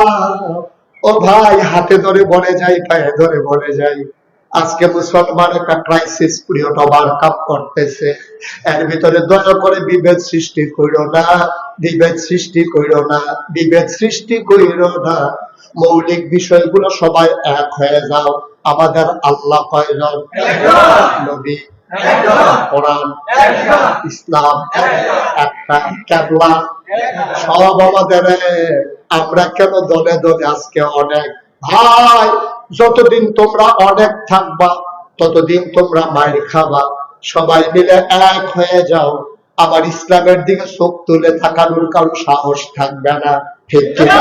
ও ভাই হাতে ধরে বলে যাই, পায়ে ধরে বলে যাই, আজকে মুসলমান একটা ক্রাইসিস পিরিয়ড ওভারকাম করতেছে। এর ভিতরে দয়া করে বিভেদ সৃষ্টি কইরো না, বিভেদ সৃষ্টি কইরো না, বিভেদ সৃষ্টি কইরো না। মৌলিক বিষয়গুলো সবাই এক হয়ে যাও। আমাদের আল্লাহ কয়জন? নবী, কোরআন, ইসলাম একটা, কেবলা সব আমাদের। আমরা কেন দলে দলে আজকে অনেক? ভাই যতদিন তোমরা অনেক থাকবা ততদিন তোমরা মায়ের খাবা। সবাই মিলে এক হয়ে যাও, আবার ইসলামের দিকে চোখ তুলে তাকানোর কারো সাহস থাকবে না। ঠিক কিনা?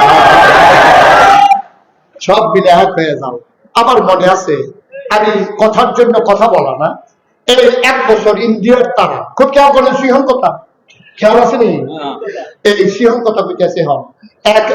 সব মিলে এক হয়ে যাও। আমার মনে আছে, আমি কথার জন্য কথা বলা না, এই 1 বছর ইন্ডিয়ার তারা খুব খেয়াল করেন, সিংহন কথা খেয়াল আছে নি? এই সিংহন কথা বুঝতেছে হন।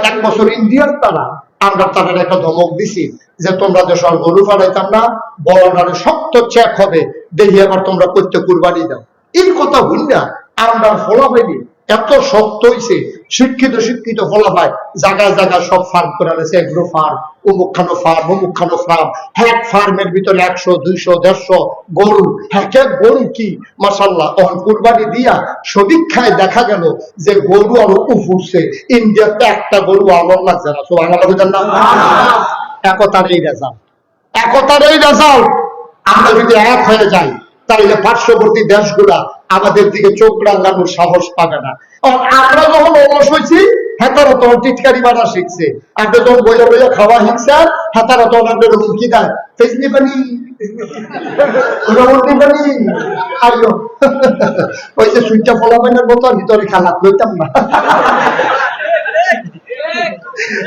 1 বছর ইন্ডিয়ার তারা আমরা তাদের একটা ধমক দিছি যে তোমরা যে সব গরু ফাড়াইতাম না, বড় শক্ত চেক হবে, দেখি আবার তোমরা করতে কুরবানি দাও। এই কথা ভুল না, আমরা ফলা হয়নি, এত শক্ত হয়েছে, শিক্ষিত শিক্ষিত ফলা হয়, জায়গায় জায়গায় সব ফার্ম করে রয়েছে, এগ্রো ফার্ম, অমুকখানো ফার্ম, অমুকখানো ফার্ম। হ্যাঁ, ফার্মের ভিতরে 100, 200, 150 গরু। হ্যাঁ, গরু কি মাশাআল্লাহ, কুরবানি দিয়া সমীক্ষায় দেখা গেল যে গরু আরো উফুরছে। ইন্ডিয়াতে একটা গরু আমার লাগছে না। তো বাংলা নাম একতার এই রেজাল্ট, একতার এই রেজাল্ট। আমরা যদি এক হয়ে যাই তাহলে পার্শ্ববর্তী দেশগুলা আমাদের দিকে চোখ রাঙানোর সাহস পাবে না। আমরা যখন অলস হয়েছি, হেতারা তখন টিটকারি মারা শিখছে। আপনি যখন বইয়া বইয়া খাওয়া শিখছে, হেতারা তখন আপনার হুমকি দেয়, ফেসলি পানি পানি আইও। ওই যে সুইটা ফলাবাইনের মতো ভিতরে খেলা লইতাম না,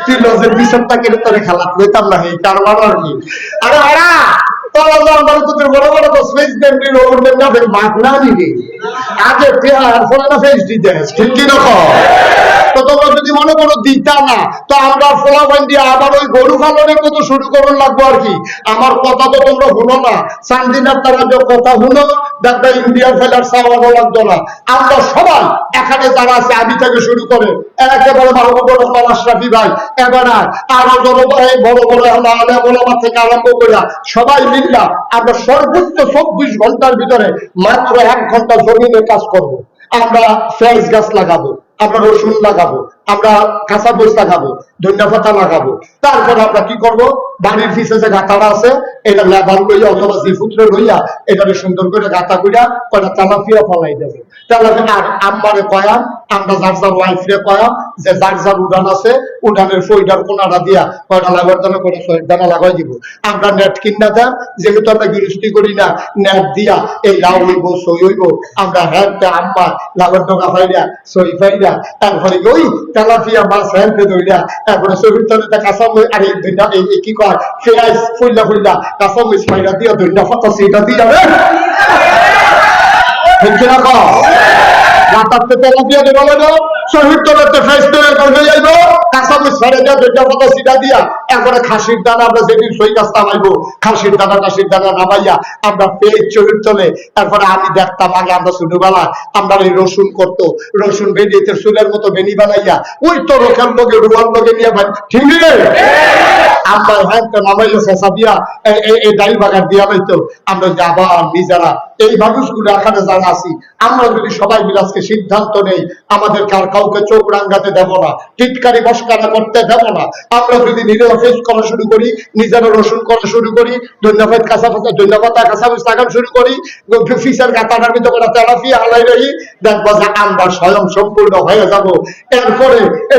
তুই লজের পিছনটা কেটে তোরে খেলা লইতাম না, এই তার মানে আর কি। আরে আরা তোরা তোদের বড় বড় তো স্পেস দেন না মাঠ না নিবি আগে ফলে না ফেস দিতে। ঠিক কি রকম? তো তোমরা যদি মনে করো দিতা না, তো আমরা ফলাফল দিয়ে আবার ওই গরু পালনের মতো শুরু করুন লাগবো আর কি। আমার কথা তো তোমরা শুনো না, চান্দিনার তারা যে কথা শুনো, দেখবে ইন্ডিয়ার ফেলার চাওয়ানো লাগতো না। আমরা সবাই এখানে যারা আছে, আমি থেকে শুরু করে একেবারে মাহবুবুর রহমান আশরাফি ভাই, এবার আরো জনভাই বড় বড় আলেমা থেকে আরম্ভ করে সবাই মিল্লা আমরা সর্বোচ্চ 24 ঘন্টার ভিতরে মাত্র 1 ঘন্টা জমিনে কাজ করব। আমরা পেঁয়াজ গাছ লাগাবো, আমরা রসুন লাগাবো, আমরা কাঁচা মরিচ লাগাবো, ধনিয়া পাতা লাগাবো। তারপর আমরা কি করব, বাড়ির পিছে যে গাঁথাটা আছে এটা লেবার লইয়া অথবা জিফুত্রে লইয়া এটাকে সুন্দর করে গাঁথা কইরা কয়টা তেলাপিয়া ফলাই দেবো। তেলাপিয়া আর আম্মারে কয়াম, আমরা যার যার ওয়াইফরে কয়াম যে যার যার উড়ান আছে উড়ানের ফইটার কোনাটা দিয়া কয়টা লাগার দানা করে দানা লাগাই দিব। আমরা নেট কিনা দেন, যেহেতু আমরা গৃহস্থী করি না, নেট দিয়া এই লাউ হইব সই হইব, আমরা হ্যাঁ আম্মা লাগার ডোকা ফাইরা সই ফাইরা তারপরে ওই তেলাপিয়া মাছ হ্যান্তে ধইরা তারপরে শরীর তলে কাঁচা মরিচ আর এই কি কয় পেঁয়াজ ফুল্লা ফুল্লা কাঁচা মরিচ ফাইরা দিয়া ধনিয়া পাতা সেটা দিয়া গাতাতে তেলাপিয়া দেবো শহীদ তলাতে ফেস তৈরি করে যাইব, কাঁচা মরিচ ছেড়ে দিয়া দুইটা কথা সিধা দিয়া এরপরে খাসির দানা আমরা যেদিন সই কাজ নামাইবো খাসির দানা নামাইয়া আমরা পেট চলে চলে তারপরে আমি দেখতাম আগে আমরা ছোটবেলা আমরা এই রসুন করতো রসুন বেরিয়েছে চুলের মতো বেনি বানাইয়া ওই তো রোখার লোকে রুয়ার লোকে নিয়ে ভাই ঠিক নেই আমরা হ্যাঁ নামাইলো শেষা দিয়া এই ডাইল বাগার দিয়া হইতো আমরা আবার নিজেরা এই মানুষগুলো এখানে যারা আছি আমরা যদি সবাই মিলে আজকে সিদ্ধান্ত নেই আমাদের কাউকে চোখ রাঙ্গাতে দেব না টিটকারি মস্কারা করতে দেব না আমরা যদি নিজেরা ফেস করা শুরু করি নিজেরা রসুন করা শুরু করি ধন্যবাদ কাঁচামরিচ লাগানো শুরু করি ফিসের গাতাটার ভিতরে করে তেলাপি আলাই রহি দেখবো যে আমরা স্বয়ং সম্পূর্ণ হয়ে যাব এরপরে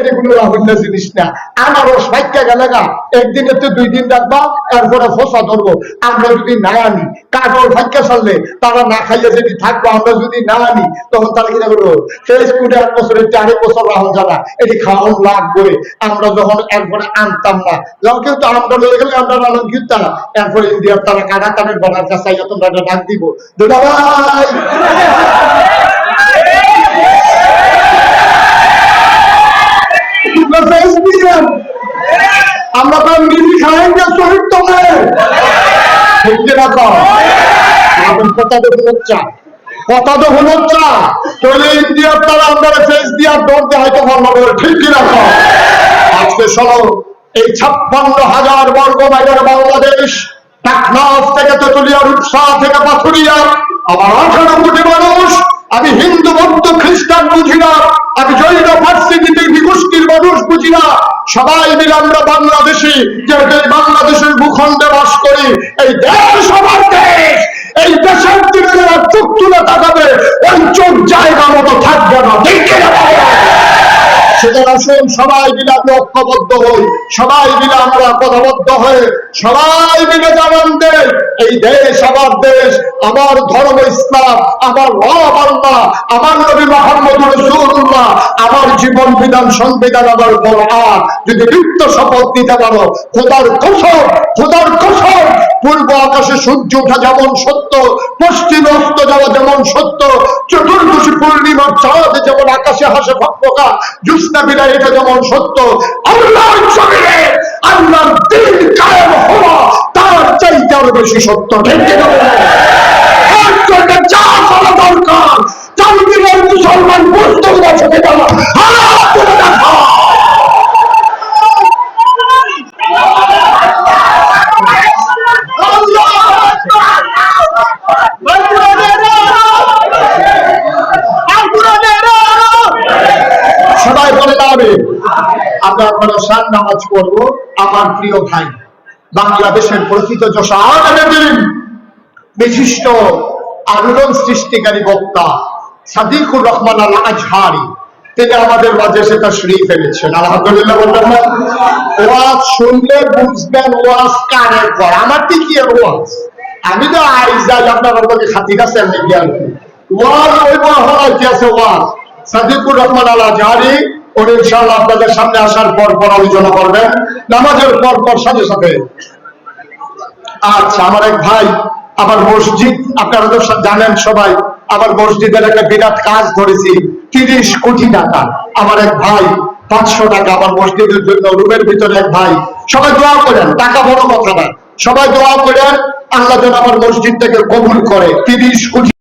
এগুলো অন্য জিনিস না আনারস ভাগ্যা গেলে গা একদিনে তো 2 দিন রাখবা এরপরে ফসা ধরবো আমরা যদি না আনি কাঠল ভাগ্যা চললে তারা না খাইলে যদি থাকবো আমরা যদি না আনি তখন তারা কি করবো সেই স্কুলে 1 বছরের 4 বছর রাহল যারা এটি খাওয়ান লাগবে আমরা যখন এরপরে আনতাম না যখন কেউ তো আমরা লয়ে গেলে আমরা রান্না কিনতাম এরপরে ইন্ডিয়ার তারা কাটা তাদের বলার কাছে তোমরা একটা ডাক দিব দুলা ভাই আমরা তো নিজে খাই না শহীদ তোমরা ঠিক না কথা তো হলো চলে ইন্ডিয়ার তারা আমরা ফেস দিয়া দৌড় দেয় হয়তো ঠিক কিনা আজকে সহ এই 56,000 বর্গ মাইলের বাংলাদেশ টাকনাফ থেকে তেতুলিয়া রূপসা থেকে পাথুরিয়া আমার 18 কোটি মানুষ আমি হিন্দু বৌদ্ধ খ্রিস্টান বুঝি না আমি জৈন ফার্সি গোষ্ঠীর মানুষ বুঝি না সবাই মিলে আমরা বাংলাদেশি যেহেতু বাংলাদেশের ভূখণ্ডে বাস করি এই দেশ আমার দেশ এই দেশের দিকে যারা চোখ তুলে তাকাবে ওই চোখ জায়গা মতো থাকবে না দেখে সেটা আসুন সবাই মিলে আমরা ঐক্যবদ্ধ হই সবাই মিলে আমরা কথাবদ্ধ হয়ে সবাই মিলে জানান দেয় এই দেশ আমার দেশ আমার ধর্ম ইসলাম আমার রব আল্লাহ আমার নবী মুহাম্মদ রাসূলুল্লাহ আমার জীবন বিধান সংবিধান আমার কোরআন যদি লিপ্ত শপথ নিতে পারো খোদার কসম পূর্ব আকাশে সূর্য ওঠা যেমন সত্য পশ্চিম অস্ত যাওয়া যেমন সত্য চতুর্দশী পূর্ণিমার চাঁদ যেমন আকাশে হাসে ফকফকা জ্যোৎস্না বিদায় এটা যেমন সত্য আল্লাহর জমিনে আল্লাহর দ্বীন কায়েম হওয়া তার চাইতে আরো বেশি সত্য ঠিক কিনা যা করা দরকার চারিদিকের মুসলমান বুঝতে পারছে কিনা হাত তুলে দেখা সবাই বলে দাঁড়াবে আমরা আপনারা শান নামাজ পড়বো আমার প্রিয় ভাই বাংলাদেশের প্রকৃত যশা দিন বিশিষ্ট আলোড়ন সৃষ্টিকারী বক্তা সাদিকুর রহমান আল আজহারি তিনি আমাদের মাঝে সেটা শরীফ এনেছেন আলহামদুলিল্লাহ বলবেন না ওয়াজ শুনলে বুঝবেন ওয়াজ কানে পর আমার কি ওয়াজ আমি তো আইজাই আপনার আপনাকে খাতির আছে আমি জ্ঞান ওয়াজ ওই হওয়ার কি আছে ওয়াজ সাদিকুর রহমান আল আজহারি উনি ইনশাআল্লাহ আপনাদের সামনে আসার পর আলোচনা করবেন নামাজের পর সাথে সাথে আচ্ছা আমার এক ভাই আমার মসজিদ আপনারা তো জানেন সবাই আমার মসজিদের একটা বিরাট কাজ ধরেছি 30 কোটি টাকা আমার এক ভাই 500 টাকা আমার মসজিদের জন্য রুমের ভিতরে এক ভাই সবাই দোয়া করেন টাকা বড় কথা না সবাই দোয়া করেন আল্লাহ যেন আমার মসজিদ থেকে কবুল করে 30 কোটি